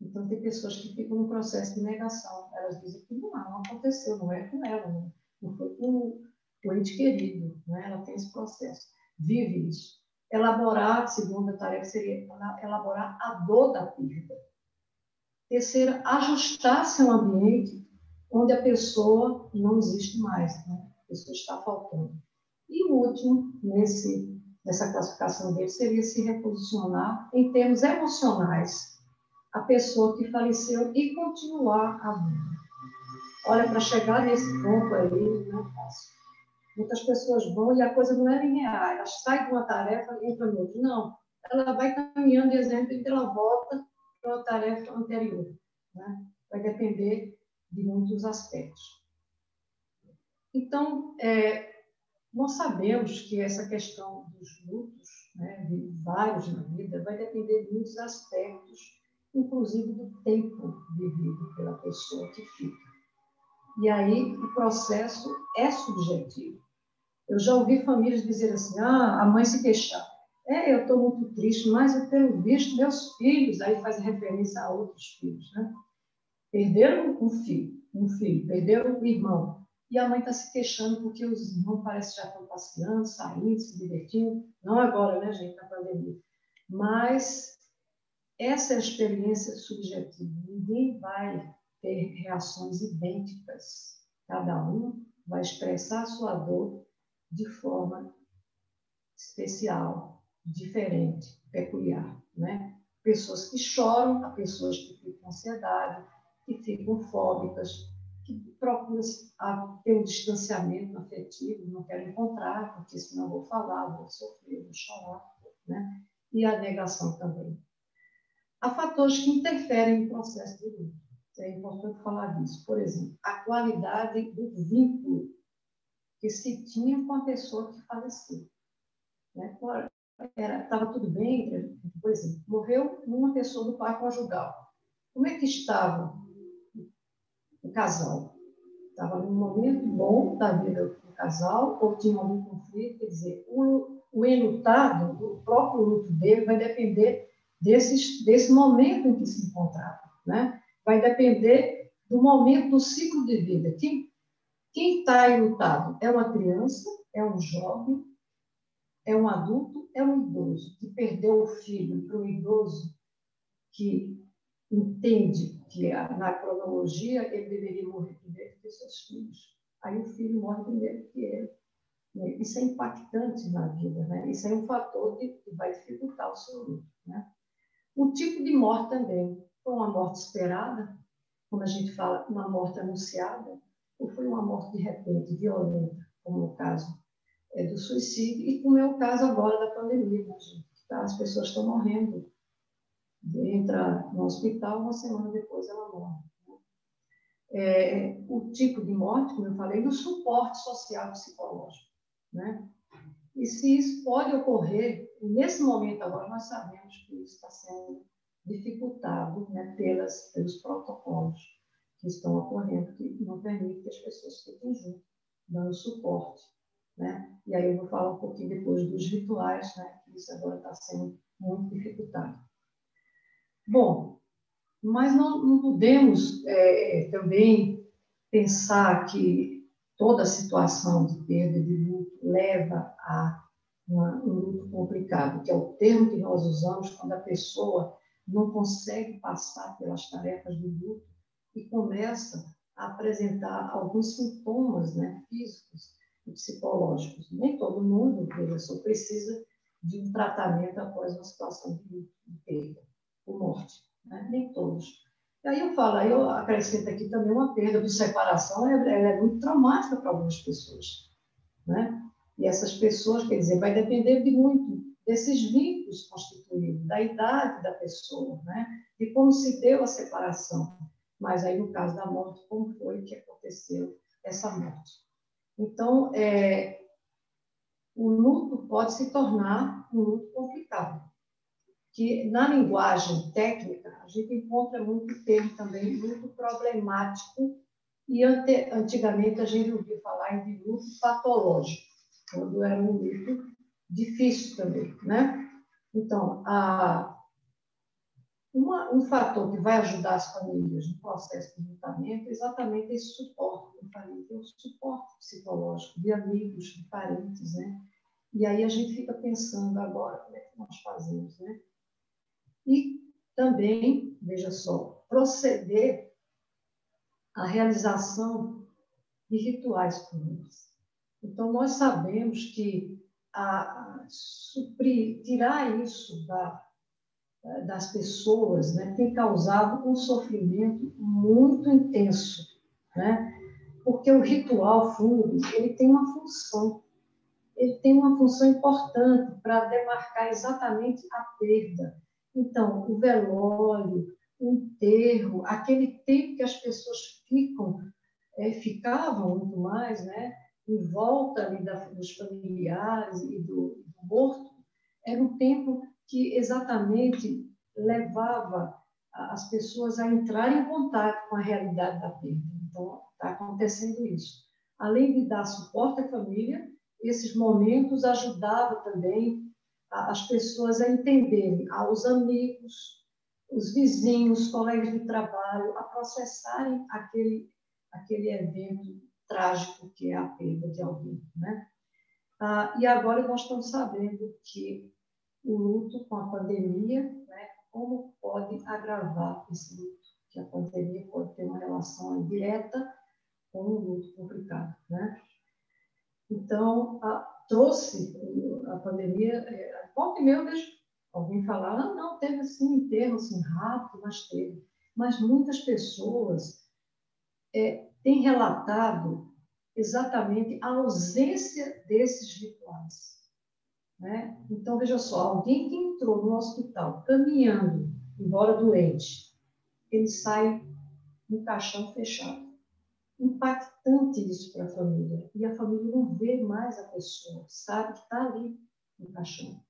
Então, tem pessoas que ficam no processo de negação. Elas dizem que não aconteceu, não é com ela, não foi com o ente querido, né? Ela tem esse processo. Vive isso. Elaborar, a segunda tarefa seria elaborar a dor da perda. Terceira, ajustar-se a um ambiente onde a pessoa não existe mais, né? A pessoa está faltando. E o último, nessa classificação dele, seria se reposicionar em termos emocionais a pessoa que faleceu e continuar a vida. Olha, para chegar nesse ponto aí, não é fácil. Muitas pessoas vão e a coisa não é linear. Ela sai de uma tarefa e entra em outra. Não, ela vai caminhando, de exemplo, e ela volta para uma tarefa anterior, né? Vai depender de muitos aspectos. Então, nós sabemos que essa questão dos lutos, né, de vários na vida, vai depender de muitos aspectos, inclusive do tempo vivido pela pessoa que fica. E aí o processo é subjetivo. Eu já ouvi famílias dizer assim, a mãe se queixar. Eu estou muito triste, mas pelo visto, meus filhos, aí faz referência a outros filhos, né? Perderam um filho, perderam um irmão. E a mãe está se queixando porque os irmãos parecem que já estão passeando, saindo, se divertindo. Não agora, né, gente, na pandemia. Mas essa é a experiência subjetiva. Ninguém vai ter reações idênticas. Cada um vai expressar a sua dor de forma especial, diferente, peculiar, né? Pessoas que choram, há pessoas que ficam com ansiedade, que ficam fóbicas, que procuram ter um distanciamento afetivo, não querem encontrar, porque senão vou falar, vou sofrer, vou chorar, né? E a negação também. Há fatores que interferem no processo de luto. É importante falar disso. Por exemplo, a qualidade do vínculo que se tinha com a pessoa que faleceu. Né? Estava tudo bem, por exemplo, morreu uma pessoa do par conjugal. Como é que estava o casal? Estava num momento bom da vida do casal, ou tinha algum conflito? Quer dizer, o enlutado, o próprio luto dele vai depender desse momento em que se encontrava, né? Vai depender do momento do ciclo de vida. Quem está enlutado é uma criança, é um jovem, é um adulto, é um idoso que perdeu o filho para um idoso que entende que na cronologia ele deveria morrer primeiro que seus filhos. Aí o filho morre primeiro que ele. Isso é impactante na vida, né? Isso é um fator que vai dificultar o seu luto, né? O tipo de morte também. Foi uma morte esperada, como a gente fala, uma morte anunciada, ou foi uma morte de repente, violenta, como no caso do suicídio, e como é o caso agora da pandemia, né, gente? Tá? As pessoas estão morrendo. Entra no hospital, uma semana depois ela morre. O tipo de morte, como eu falei, do suporte social e psicológico, né? E se isso pode ocorrer, nesse momento agora nós sabemos que isso está sendo dificultado, né, pelos protocolos que estão ocorrendo, que não permitem que as pessoas fiquem juntas, dando suporte, né? E aí eu vou falar um pouquinho depois dos rituais, né, que isso agora está sendo muito dificultado. Bom, mas não podemos também pensar que toda a situação de perda de luto leva a um luto complicado, que é o termo que nós usamos quando a pessoa não consegue passar pelas tarefas do luto e começa a apresentar alguns sintomas, né, físicos psicológicos. Nem todo mundo, veja só, precisa de um tratamento após uma situação de perda ou morte, né? Nem todos. E aí eu acrescento aqui também uma perda por separação, ela é muito traumática para algumas pessoas, né? E essas pessoas, quer dizer, vai depender de muito desses vínculos constituídos, da idade da pessoa, né? De como se deu a separação. Mas aí, no caso da morte, como foi que aconteceu essa morte? Então, o luto pode se tornar um luto complicado, que na linguagem técnica a gente encontra muito termo também luto problemático, e antigamente a gente ouvia falar de luto patológico, quando era um luto difícil também, né? Então, um fator que vai ajudar as famílias no processo de lutamento é exatamente esse suporte da família, o suporte psicológico de amigos, de parentes, né? E aí a gente fica pensando agora como é que nós fazemos, né? E também, veja só, proceder à realização de rituais comuns. Então, nós sabemos que tirar isso das pessoas, né, tem causado um sofrimento muito intenso, né? Porque o ritual fúnebre, ele tem uma função importante para demarcar exatamente a perda. Então, o velório, o enterro, aquele tempo que as pessoas ficavam muito mais, né, em volta ali dos familiares e do morto, era um tempo que exatamente levava as pessoas a entrar em contato com a realidade da perda. Então, está acontecendo isso. Além de dar suporte à família, esses momentos ajudavam também as pessoas a entenderem, aos amigos, os vizinhos, os colegas de trabalho, a processarem aquele evento trágico que é a perda de alguém, né? E agora nós estamos sabendo que o luto com a pandemia, né, como pode agravar esse luto, que a pandemia pode ter uma relação direta com um luto complicado, né? Então, trouxe a pandemia, volta e meia eu vejo alguém falar, não, teve assim, enterro assim, rápido, mas teve. Mas muitas pessoas têm relatado exatamente a ausência desses rituais, né? Então, veja só, alguém que entrou no hospital caminhando, embora doente, ele sai no caixão fechado. Impactante isso para a família. E a família não vê mais a pessoa, sabe que está ali no caixão.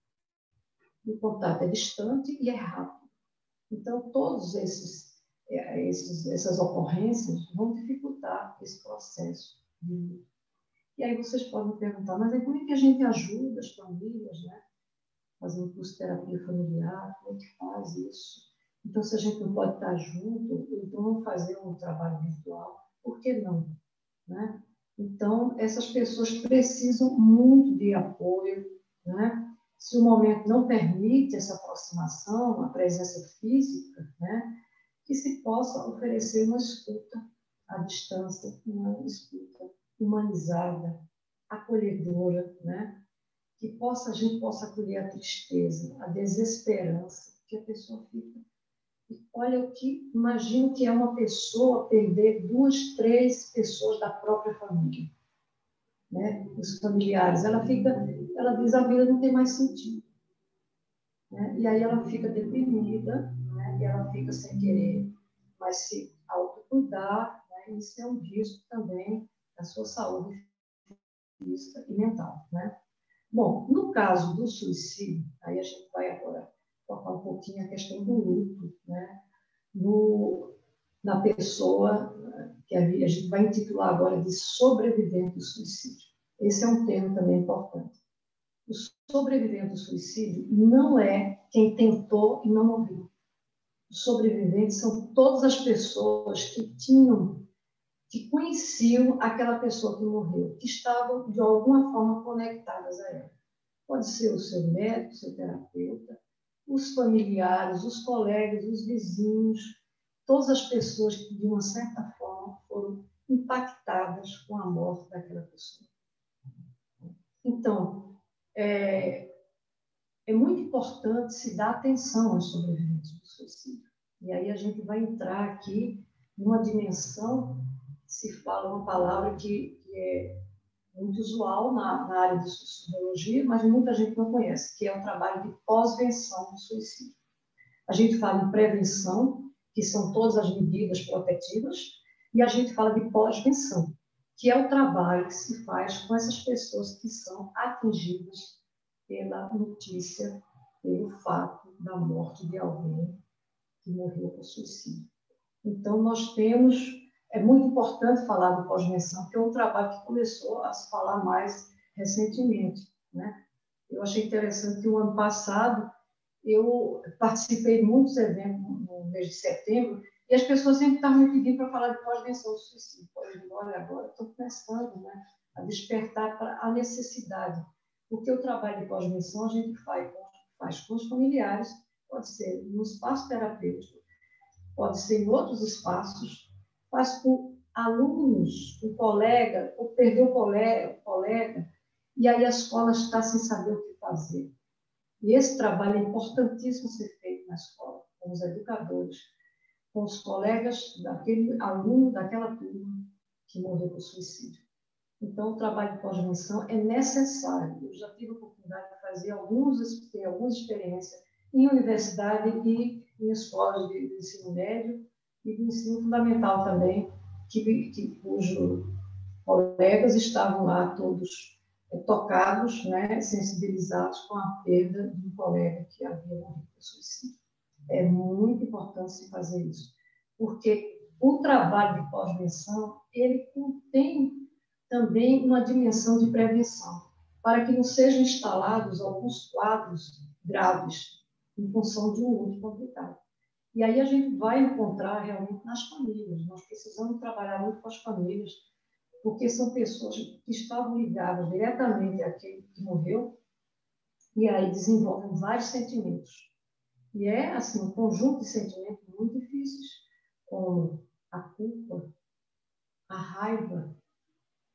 O contato é distante e é rápido. Então, todas essas ocorrências vão dificultar esse processo. E aí vocês podem perguntar, mas como é que a gente ajuda as famílias, né? Fazendo curso de terapia familiar, como é que faz isso? Então, se a gente não pode estar junto, então vamos fazer um trabalho virtual. Por que não? Né? Então, essas pessoas precisam muito de apoio, né? Se o momento não permite essa aproximação, a presença física, né? Que se possa oferecer uma escuta à distância, uma escuta humanizada, acolhedora, né? Que a gente possa acolher a tristeza, a desesperança que a pessoa fica. Olha o que imagino que é uma pessoa perder 2, 3 pessoas da própria família, né? Os familiares. Ela diz a vida não tem mais sentido, né? E aí ela fica deprimida, né? E ela fica sem querer mais se autocuidar, né? Isso é um risco também da sua saúde física e mental, né? Bom, no caso do suicídio, aí a gente vai agora tocar um pouquinho a questão do luto, né? Na pessoa que a gente vai intitular agora de sobrevivente do suicídio. Esse é um termo também importante. O sobrevivente do suicídio não é quem tentou e não morreu. Os sobreviventes são todas as pessoas que conheciam aquela pessoa que morreu, que estavam de alguma forma conectadas a ela. Pode ser o seu médico, o seu terapeuta, os familiares, os colegas, os vizinhos, todas as pessoas que, de uma certa forma, foram impactadas com a morte daquela pessoa. Então, é muito importante se dar atenção aos sobreviventes do suicídio. E aí a gente vai entrar aqui numa dimensão, se fala uma palavra que é muito usual na área de sociologia, mas muita gente não conhece, que é o trabalho de pós-venção do suicídio. A gente fala em prevenção, que são todas as medidas protetivas, e a gente fala de pós-venção, que é o trabalho que se faz com essas pessoas que são atingidas pela notícia, pelo fato da morte de alguém que morreu por suicídio. Então, nós temos... É muito importante falar do pós-venção, que é um trabalho que começou a se falar mais recentemente, né? Eu achei interessante que o ano passado eu participei de muitos eventos no mês de setembro e as pessoas sempre estavam me pedindo para falar de pós-venção do suicídio. Eu digo, olha, agora estou começando, né, a despertar para a necessidade, porque o trabalho de pós-venção a gente faz com os familiares, pode ser no espaço terapêutico, pode ser em outros espaços, faz com alunos, com colega, ou perdeu o colega, e aí a escola está sem saber o que fazer. E esse trabalho é importantíssimo ser feito na escola, com os educadores, com os colegas daquele aluno, daquela turma que morreu por suicídio. Então, o trabalho de pós-venção é necessário. Eu já tive a oportunidade de fazer algumas experiências em universidade e em escolas de ensino médio e de ensino fundamental também, cujos colegas estavam lá todos tocados, né, sensibilizados com a perda de um colega que havia morrido por suicídio. É muito importante se fazer isso, porque o trabalho de pós-venção, ele contém também uma dimensão de prevenção, para que não sejam instalados alguns quadros graves em função de um luto complicado. E aí a gente vai encontrar realmente nas famílias. Nós precisamos trabalhar muito com as famílias, porque são pessoas que estavam ligadas diretamente àquele que morreu, e aí desenvolvem vários sentimentos. E é, assim, um conjunto de sentimentos muito difíceis, como a culpa, a raiva,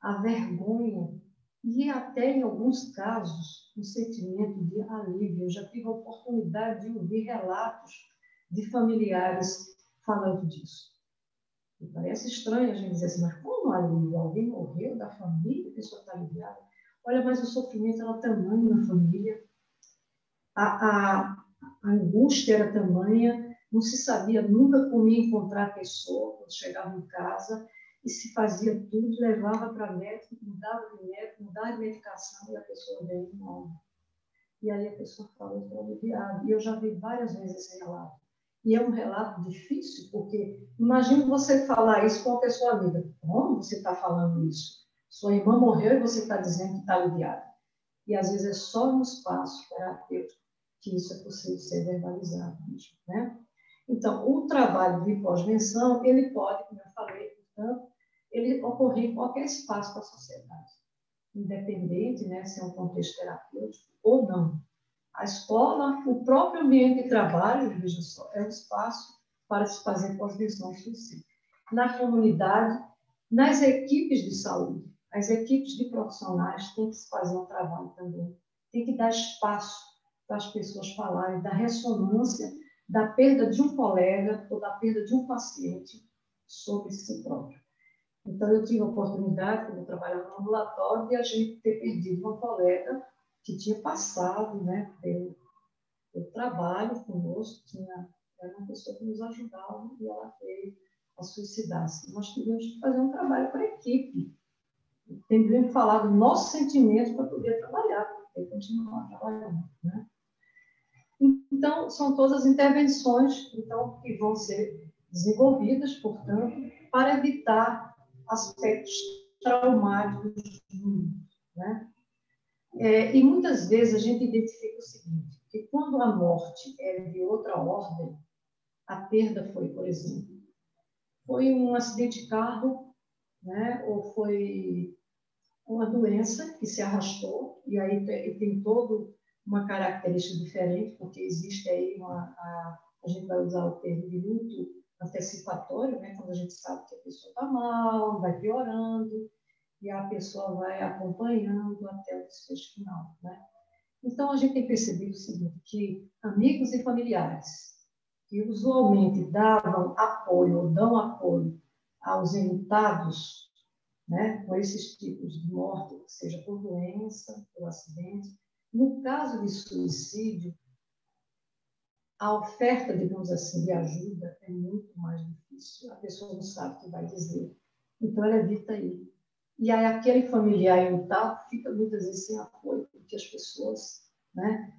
a vergonha, e até, em alguns casos, um sentimento de alívio. Eu já tive a oportunidade de ouvir relatos de familiares falando disso. E parece estranho a gente dizer assim, mas como alívio? Alguém morreu da família, a pessoa está aliviada? Olha, mas o sofrimento era tamanho na família, a angústia era tamanha, não se sabia nunca como ia encontrar a pessoa quando chegava em casa, e se fazia tudo, levava para médico, mudava de medicação, e a pessoa veio mal. E aí a pessoa falou, estou aliviada. E eu já vi várias vezes esse relato. E é um relato difícil, porque imagina você falar isso com uma pessoa amiga. Como você está falando isso? Sua irmã morreu e você está dizendo que está aliviada. E às vezes é só no espaço terapêutico que isso é possível ser verbalizado, né? Então, o trabalho de pós-venção, ele pode, como eu falei, portanto, ele ocorrer em qualquer espaço da sociedade, independente, né, se é um contexto terapêutico ou não. A escola, o próprio ambiente de trabalho, veja só, é um espaço para se fazer pós-venção de suicídio. Na comunidade, nas equipes de saúde, as equipes de profissionais têm que se fazer um trabalho também. Tem que dar espaço para as pessoas falarem da ressonância da perda de um colega ou da perda de um paciente sobre si próprio. Então, eu tive a oportunidade, quando eu trabalhava no ambulatório, de a gente ter perdido uma colega que tinha passado, né, pelo trabalho conosco, era uma pessoa que nos ajudava e ela veio a suicidar-se. Nós tivemos que fazer um trabalho para a equipe. Temos que falar do nosso sentimento para poder trabalhar, para poder continuar trabalhando, né? Então, são todas as intervenções então, que vão ser desenvolvidas, portanto, para evitar aspectos traumáticos do mundo, né? E muitas vezes a gente identifica o seguinte, que quando a morte é de outra ordem, a perda foi, por exemplo, foi um acidente de carro, né? Ou foi uma doença que se arrastou, e aí tem toda uma característica diferente, porque existe aí a gente vai usar o termo de luto antecipatório, né? Quando a gente sabe que a pessoa está mal, vai piorando, e a pessoa vai acompanhando até o desfecho final, né? Então, a gente tem percebido o seguinte, que amigos e familiares que usualmente davam apoio ou dão apoio aos enlutados, né, com esses tipos de morte, seja por doença, por acidente. No caso de suicídio, a oferta, digamos assim, de ajuda é muito mais difícil. A pessoa não sabe o que vai dizer. Então, ela evita ir. E aí, aquele familiar enlutado fica muitas vezes sem apoio, porque as pessoas, né,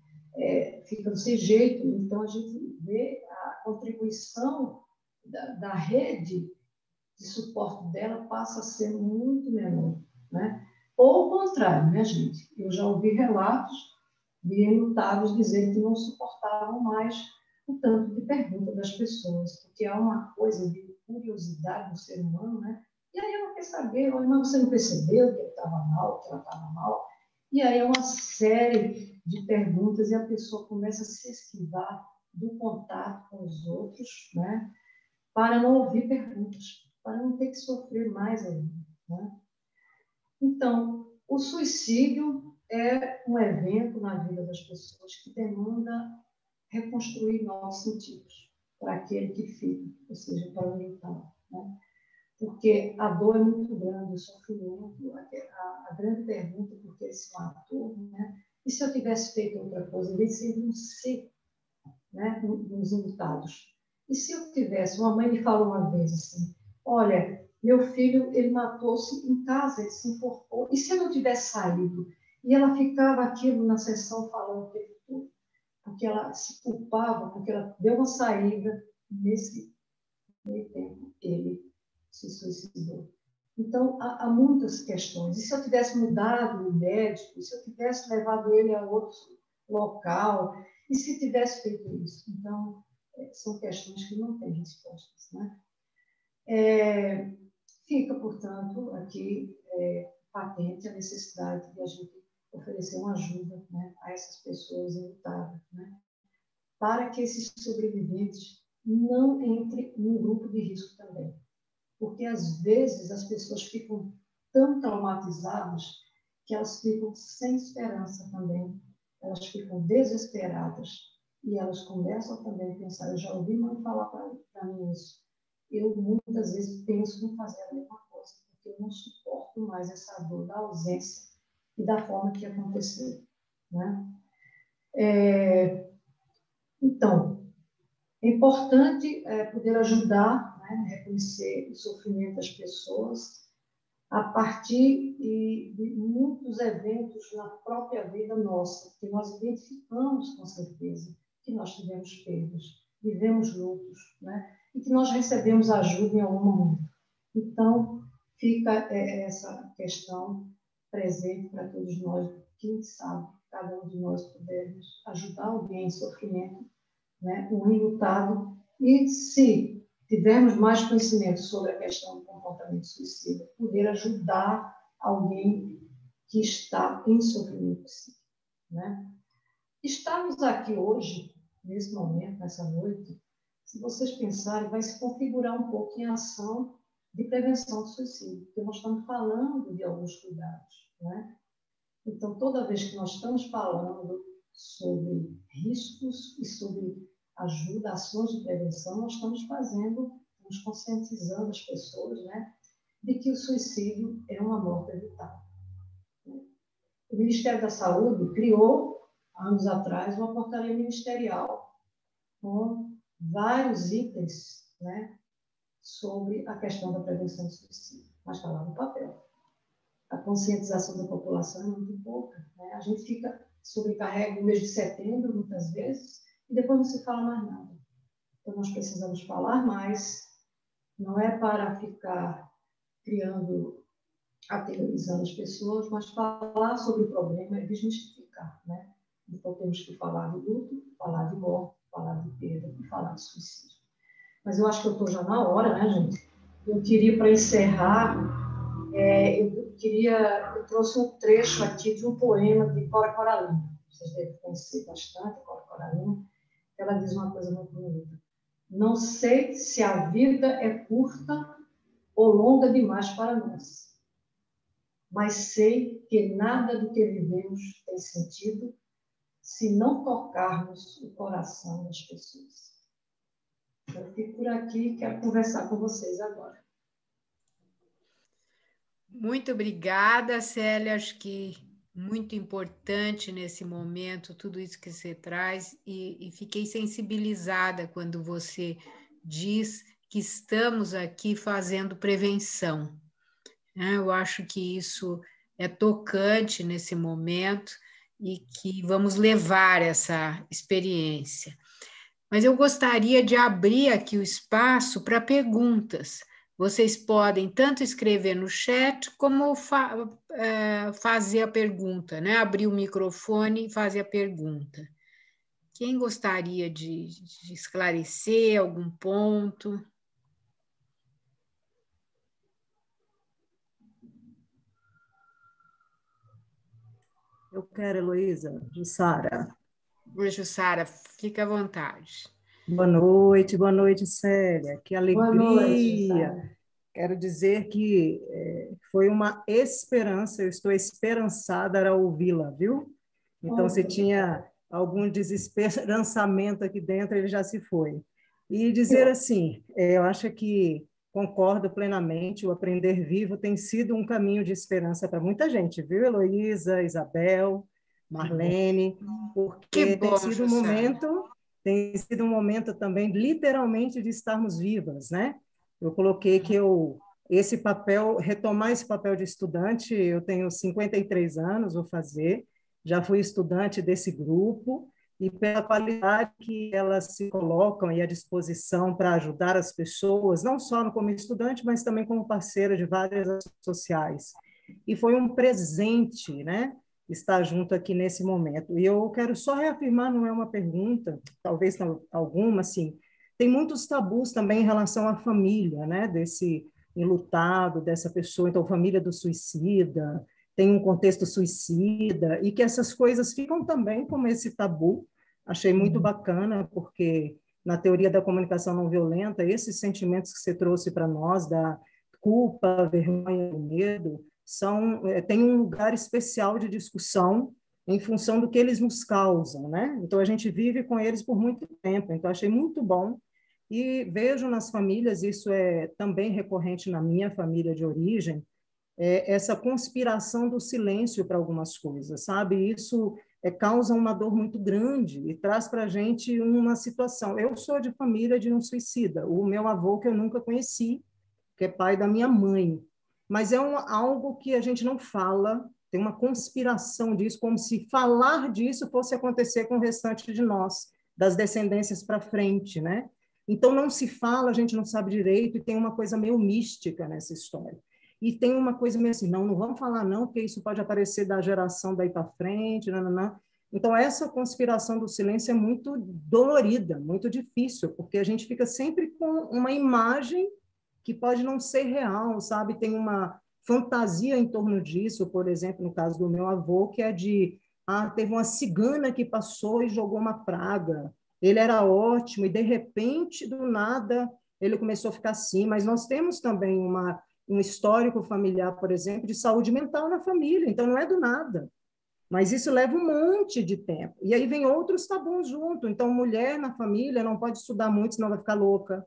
ficam sem jeito. Então, a gente vê a contribuição da rede de suporte dela passa a ser muito menor, né? Ou o contrário, né, gente? Eu já ouvi relatos de enlutados dizerem que não suportavam mais o tanto de pergunta das pessoas, porque há uma coisa de curiosidade do ser humano, né? E aí ela quer saber, mas você não percebeu que ele estava mal, que ela estava mal? E aí é uma série de perguntas e a pessoa começa a se esquivar do contato com os outros, né? Para não ouvir perguntas, para não ter que sofrer mais ainda, né? Então, o suicídio é um evento na vida das pessoas que demanda reconstruir novos sentidos para aquele que fica, ou seja, para o mental, né? Porque a dor é muito grande, o sofrimento, a grande pergunta por que ele se matou, né? E se eu tivesse feito outra coisa, em vez de ser um ser, né, nos enlutados? E se eu tivesse, uma mãe me falou uma vez assim, olha, meu filho, ele matou-se em casa, ele se enforcou, e se eu não tivesse saído? E ela ficava aquilo na sessão falando o tempo todo, porque ela se culpava, porque ela deu uma saída, nesse meio tempo ele se suicidou. Então, há muitas questões. E se eu tivesse mudado o médico, se eu tivesse levado ele a outro local, e se tivesse feito isso? Então, são questões que não têm respostas, né? Fica, portanto, aqui patente a necessidade de a gente oferecer uma ajuda, né, a essas pessoas enlutadas, né, para que esses sobreviventes não entrem num grupo de risco também. Porque, às vezes, as pessoas ficam tão traumatizadas que elas ficam sem esperança também, elas ficam desesperadas e elas começam também a pensar, eu já ouvi mãe falar para mim isso, eu muitas vezes penso em fazer a mesma coisa, porque eu não suporto mais essa dor da ausência e da forma que aconteceu, né? Então, é importante poder ajudar, né, reconhecer o sofrimento das pessoas a partir de muitos eventos na própria vida nossa, que nós identificamos com certeza que nós tivemos perdas, vivemos lutos, né, e que nós recebemos ajuda em algum momento. Então, fica essa questão presente para todos nós, quem sabe, cada um de nós pudermos ajudar alguém em sofrimento, né, um enlutado, e se tivermos mais conhecimento sobre a questão do comportamento suicida, poder ajudar alguém que está em sofrimento psíquico, né? Estamos aqui hoje, nesse momento, nessa noite, se vocês pensarem, vai se configurar um pouco em ação de prevenção do suicídio, porque nós estamos falando de alguns cuidados, né? Então, toda vez que nós estamos falando sobre riscos e sobre ajuda, ações de prevenção, nós estamos conscientizando as pessoas, né, de que o suicídio é uma morte evitável. O Ministério da Saúde criou, anos atrás, uma portaria ministerial com vários itens, né, sobre a questão da prevenção do suicídio, mas está lá no papel. A conscientização da população é muito pouca, né? A gente fica sobrecarrega no mês de setembro, muitas vezes, e depois não se fala mais nada. Então, nós precisamos falar mais, não é para ficar aterrorizando as pessoas, mas falar sobre o problema e desmistificar, né? Então, temos que falar de luto, falar de morte, falar de perda e falar de suicídio. Mas eu acho que eu estou já na hora, né, gente? Eu queria, para encerrar, eu trouxe um trecho aqui de um poema de Cora Coralina. Vocês devem conhecer bastante Cora Coralina. Ela diz uma coisa muito bonita. Não sei se a vida é curta ou longa demais para nós. mas sei que nada do que vivemos tem sentido se não tocarmos o coração das pessoas. Eu fico por aqui e quero conversar com vocês agora. Muito obrigada, Célia. Acho que muito importante nesse momento tudo isso que você traz e fiquei sensibilizada quando você diz que estamos aqui fazendo prevenção. Eu acho que isso é tocante nesse momento e que vamos levar essa experiência. Mas eu gostaria de abrir aqui o espaço para perguntas. Vocês podem tanto escrever no chat como fazer a pergunta, né? Abrir o microfone e fazer a pergunta. Quem gostaria de esclarecer algum ponto? Eu quero, Heloísa, Jussara. Jussara, fica à vontade. Boa noite, Célia. Que alegria! Boa noite, Jussara. Quero dizer que foi uma esperança, eu estou esperançada a ouvi-la, viu? Então, se tinha algum desesperançamento aqui dentro, ele já se foi. E dizer assim, eu acho que concordo plenamente, o Aprender Vivo tem sido um caminho de esperança para muita gente, viu, Heloísa, Isabel, Marlene, porque bom, tem sido um momento também, literalmente, de estarmos vivas, né? Eu coloquei que retomar esse papel de estudante, eu tenho 53 anos, vou fazer, já fui estudante desse grupo, e pela qualidade que elas se colocam e à disposição para ajudar as pessoas, não só como estudante, mas também como parceira de várias ações sociais. E foi um presente, né, estar junto aqui nesse momento. E eu quero só reafirmar, não é uma pergunta, talvez alguma, assim, tem muitos tabus também em relação à família, né, desse enlutado, dessa pessoa, então, família do suicida, tem um contexto suicida, e que essas coisas ficam também como esse tabu. Achei muito bacana, porque na teoria da comunicação não violenta, esses sentimentos que você trouxe para nós, da culpa, vergonha, medo, tem um lugar especial de discussão em função do que eles nos causam, né? Então, a gente vive com eles por muito tempo, então, achei muito bom. E vejo nas famílias, isso é também recorrente na minha família de origem, essa conspiração do silêncio para algumas coisas, sabe? Isso causa uma dor muito grande e traz para a gente uma situação. Eu sou de família de um suicida, o meu avô que eu nunca conheci, que é pai da minha mãe, mas é algo que a gente não fala, tem uma conspiração disso, como se falar disso fosse acontecer com o restante de nós, das descendências para frente, né? Então não se fala, a gente não sabe direito e tem uma coisa meio mística nessa história. E tem uma coisa meio assim, não vamos falar não, porque isso pode aparecer da geração daí para frente, não. Então, essa conspiração do silêncio é muito dolorida, muito difícil, porque a gente fica sempre com uma imagem que pode não ser real, sabe? Tem uma fantasia em torno disso, por exemplo, no caso do meu avô, que é teve uma cigana que passou e jogou uma praga. Ele era ótimo e, de repente, do nada, ele começou a ficar assim. Mas nós temos também um histórico familiar, por exemplo, de saúde mental na família, então não é do nada. Mas isso leva um monte de tempo. E aí vem outros tabus junto. Então, mulher na família não pode estudar muito, senão vai ficar louca.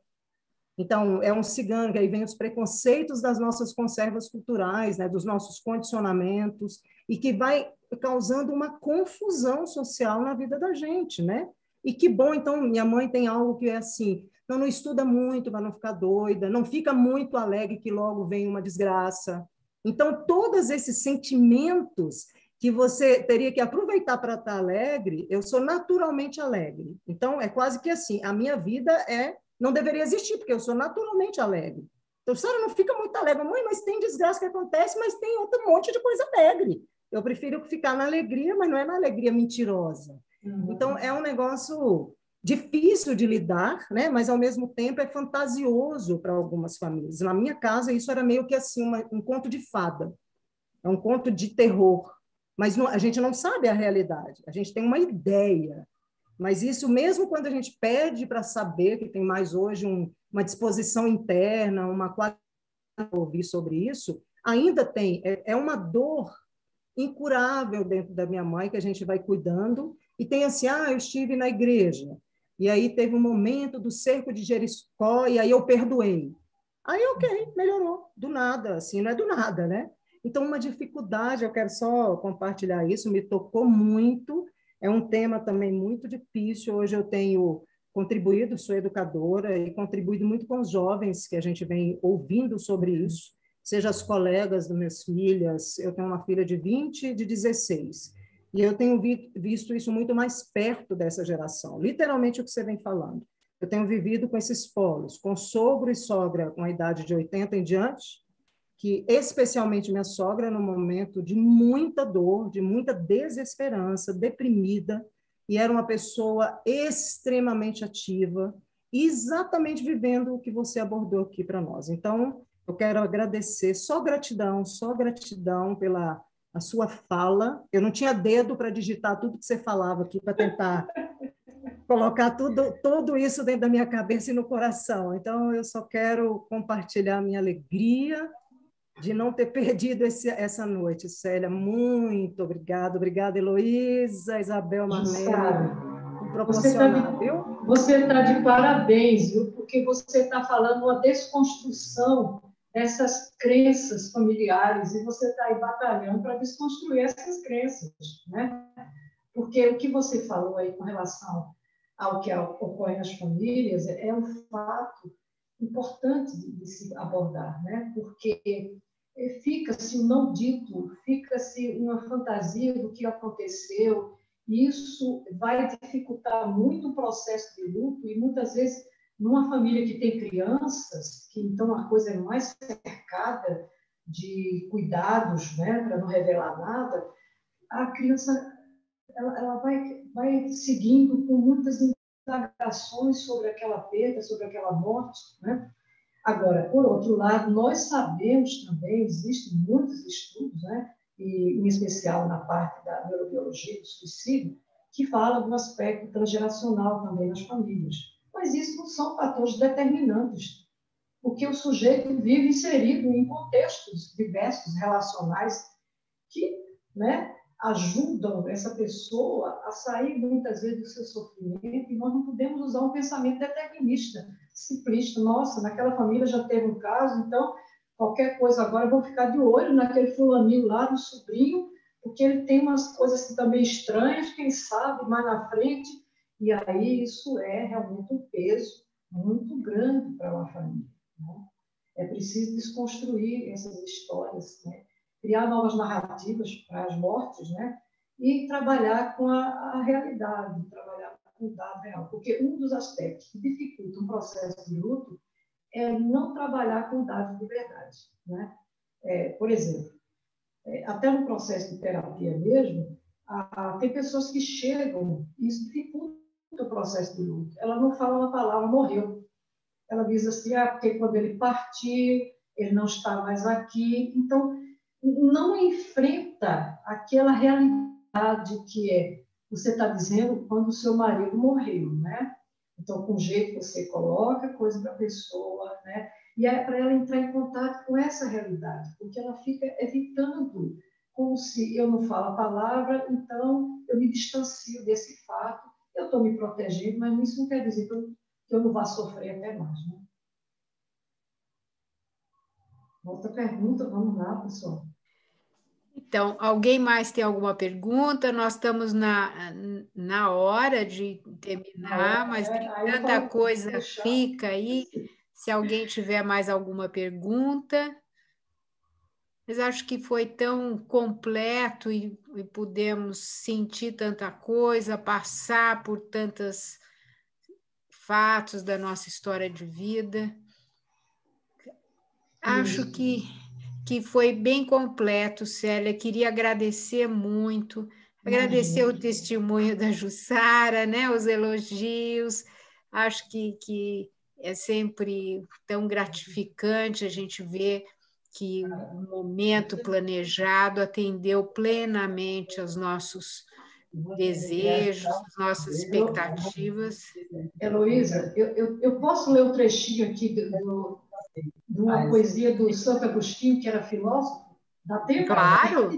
Então, é um cigano, que aí vem os preconceitos das nossas conservas culturais, né, dos nossos condicionamentos, e que vai causando uma confusão social na vida da gente, né? E que bom, então, minha mãe tem algo que é assim, não estuda muito para não ficar doida, não fica muito alegre que logo vem uma desgraça. Então, todos esses sentimentos que você teria que aproveitar para estar alegre, eu sou naturalmente alegre. Então, é quase que assim, a minha vida não deveria existir, porque eu sou naturalmente alegre. Então, a senhora não fica muito alegre, mãe, mas tem desgraça que acontece, mas tem outro monte de coisa alegre. Eu prefiro ficar na alegria, mas não é na alegria mentirosa. Então, é um negócio difícil de lidar, né? Mas, ao mesmo tempo, é fantasioso para algumas famílias. Na minha casa, isso era meio que assim, um conto de fada. É um conto de terror. Mas a gente não sabe a realidade. A gente tem uma ideia. Mas isso, mesmo quando a gente pede para saber, que tem mais hoje uma disposição interna, uma qualidade de ouvir sobre isso, ainda tem, é uma dor incurável dentro da minha mãe, que a gente vai cuidando, e tem assim, eu estive na igreja, e aí teve um momento do cerco de Jericó, e aí eu perdoei. Aí, ok, melhorou, do nada, assim, não é do nada, né? Então, uma dificuldade, eu quero só compartilhar isso, me tocou muito, é um tema também muito difícil, hoje eu tenho contribuído, sou educadora, e contribuído muito com os jovens, que a gente vem ouvindo sobre isso, seja as colegas das minhas filhas, eu tenho uma filha de 20 e de 16, e eu tenho visto isso muito mais perto dessa geração, literalmente o que você vem falando. Eu tenho vivido com esses polos, com sogro e sogra com a idade de 80 em diante, que especialmente minha sogra, no momento de muita dor, de muita desesperança, deprimida, e era uma pessoa extremamente ativa, exatamente vivendo o que você abordou aqui para nós. Então, eu quero agradecer, só gratidão pela a sua fala. Eu não tinha dedo para digitar tudo que você falava aqui, para tentar colocar tudo isso dentro da minha cabeça e no coração. Então, eu só quero compartilhar a minha alegria de não ter perdido essa noite. Célia, muito obrigada. Obrigada, Heloísa, Isabel, Marlene, por proporcionar, viu? Você está de parabéns, viu? Porque você está falando uma desconstrução dessas crenças familiares e você está aí batalhando para desconstruir essas crenças, né? Porque o que você falou aí com relação ao que ocorre nas famílias é um fato importante de se abordar, né? Porque fica-se um não dito, fica-se uma fantasia do que aconteceu, e isso vai dificultar muito o processo de luto, e muitas vezes, numa família que tem crianças, que então a coisa é mais cercada de cuidados, né, para não revelar nada, a criança ela vai seguindo com muitas indagações sobre aquela perda, sobre aquela morte, né? Agora, por outro lado, nós sabemos também, existem muitos estudos, né, e em especial na parte da neurobiologia do suicídio, que falam do aspecto transgeracional também nas famílias. Mas isso não são fatores determinantes, porque o sujeito vive inserido em contextos diversos, relacionais, que, né, ajudam essa pessoa a sair muitas vezes do seu sofrimento, e nós não podemos usar um pensamento determinista, simplista. Nossa, naquela família já teve um caso, então qualquer coisa agora eu vou ficar de olho naquele fulaninho lá, no sobrinho, porque ele tem umas coisas assim, também estranhas, quem sabe mais na frente, e aí isso é realmente um peso muito grande para uma família, né? É preciso desconstruir essas histórias, né? Criar novas narrativas para as mortes, né? E trabalhar com a realidade, trabalhar com o dado real. Porque um dos aspectos que dificulta um processo de luto é não trabalhar com dados de verdade, né? Por exemplo, até no processo de terapia mesmo, tem pessoas que chegam, e isso dificulta o processo de luto. Ela não fala uma palavra, morreu. Ela diz assim, porque quando ele partiu, ele não está mais aqui. Então, não enfrenta aquela realidade que você está dizendo quando o seu marido morreu, né? Então, com o jeito que você coloca coisa para a pessoa, né? E é para ela entrar em contato com essa realidade, porque ela fica evitando, como se eu não falo a palavra, então eu me distancio desse fato, eu estou me protegendo, mas isso não quer dizer que eu não vá sofrer até mais, né? Outra pergunta, vamos lá, pessoal. Então, alguém mais tem alguma pergunta? Nós estamos na hora de terminar, mas tem tanta coisa fica aí. Se alguém tiver mais alguma pergunta. Mas acho que foi tão completo e pudemos sentir tanta coisa, passar por tantos fatos da nossa história de vida. Acho que foi bem completo, Célia. Queria agradecer muito, agradecer o testemunho da Jussara, né? Os elogios. Acho que é sempre tão gratificante a gente ver que o momento planejado atendeu plenamente aos nossos desejos, às nossas expectativas. Heloísa, eu posso ler um trechinho aqui do uma poesia do Santo Agostinho, que era filósofo? Dá tempo? Claro,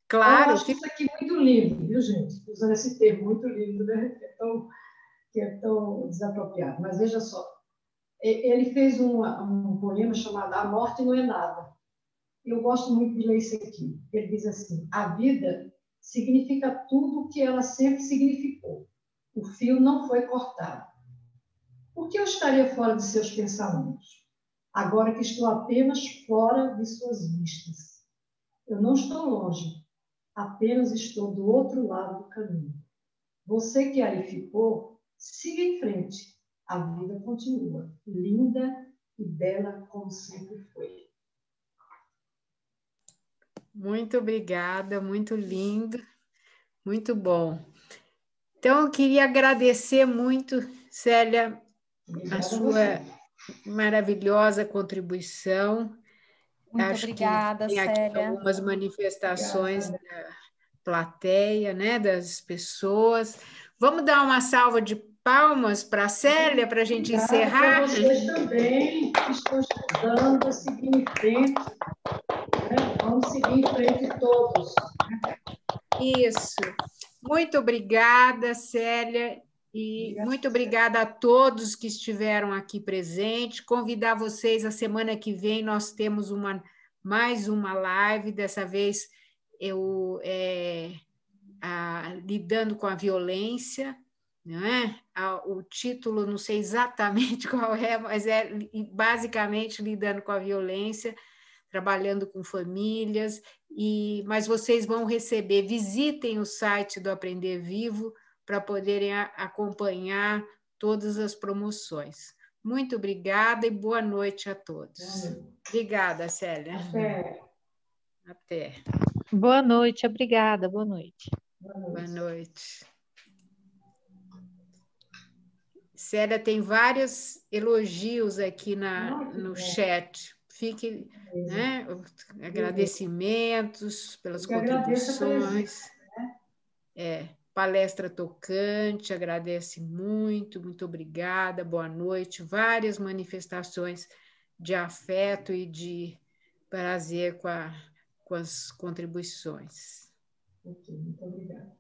claro. Eu acho isso aqui muito lindo, viu, gente? Usando esse termo, muito lindo, né? Que é tão desapropriado. Mas veja só, ele fez um poema chamado A Morte Não é Nada. Eu gosto muito de ler isso aqui. Ele diz assim: a vida significa tudo o que ela sempre significou. O fio não foi cortado. Por que eu estaria fora de seus pensamentos, agora que estou apenas fora de suas vistas? Eu não estou longe, apenas estou do outro lado do caminho. Você que aí ficou, siga em frente. A vida continua, linda e bela como sempre foi. Muito obrigada, muito lindo, muito bom. Então, eu queria agradecer muito, Célia, a sua maravilhosa contribuição. Muito Acho obrigada, que tem aqui Célia. algumas manifestações da plateia, né, das pessoas. Vamos dar uma salva de palmas para a Célia, para a gente encerrar? Para vocês também, que estão estudando, a seguir em frente. Né? Vamos seguir em frente todos. Isso. Muito obrigada, Célia. E muito obrigada a todos que estiveram aqui presentes. Convidar vocês, a semana que vem nós temos mais uma live, dessa vez lidando com a violência, não é? O título não sei exatamente qual é, mas é basicamente lidando com a violência, trabalhando com famílias, mas vocês vão receber, visitem o site do Aprender Vivo para poderem acompanhar todas as promoções. Muito obrigada e boa noite a todos. Obrigada, Célia. Até. Boa noite, obrigada, boa noite. Boa noite. Célia, tem vários elogios aqui no chat. Fique, né? Agradecimentos pelas contribuições. Palestra tocante, agradece muito, muito obrigada, boa noite. Várias manifestações de afeto e de prazer com as contribuições. Muito obrigada.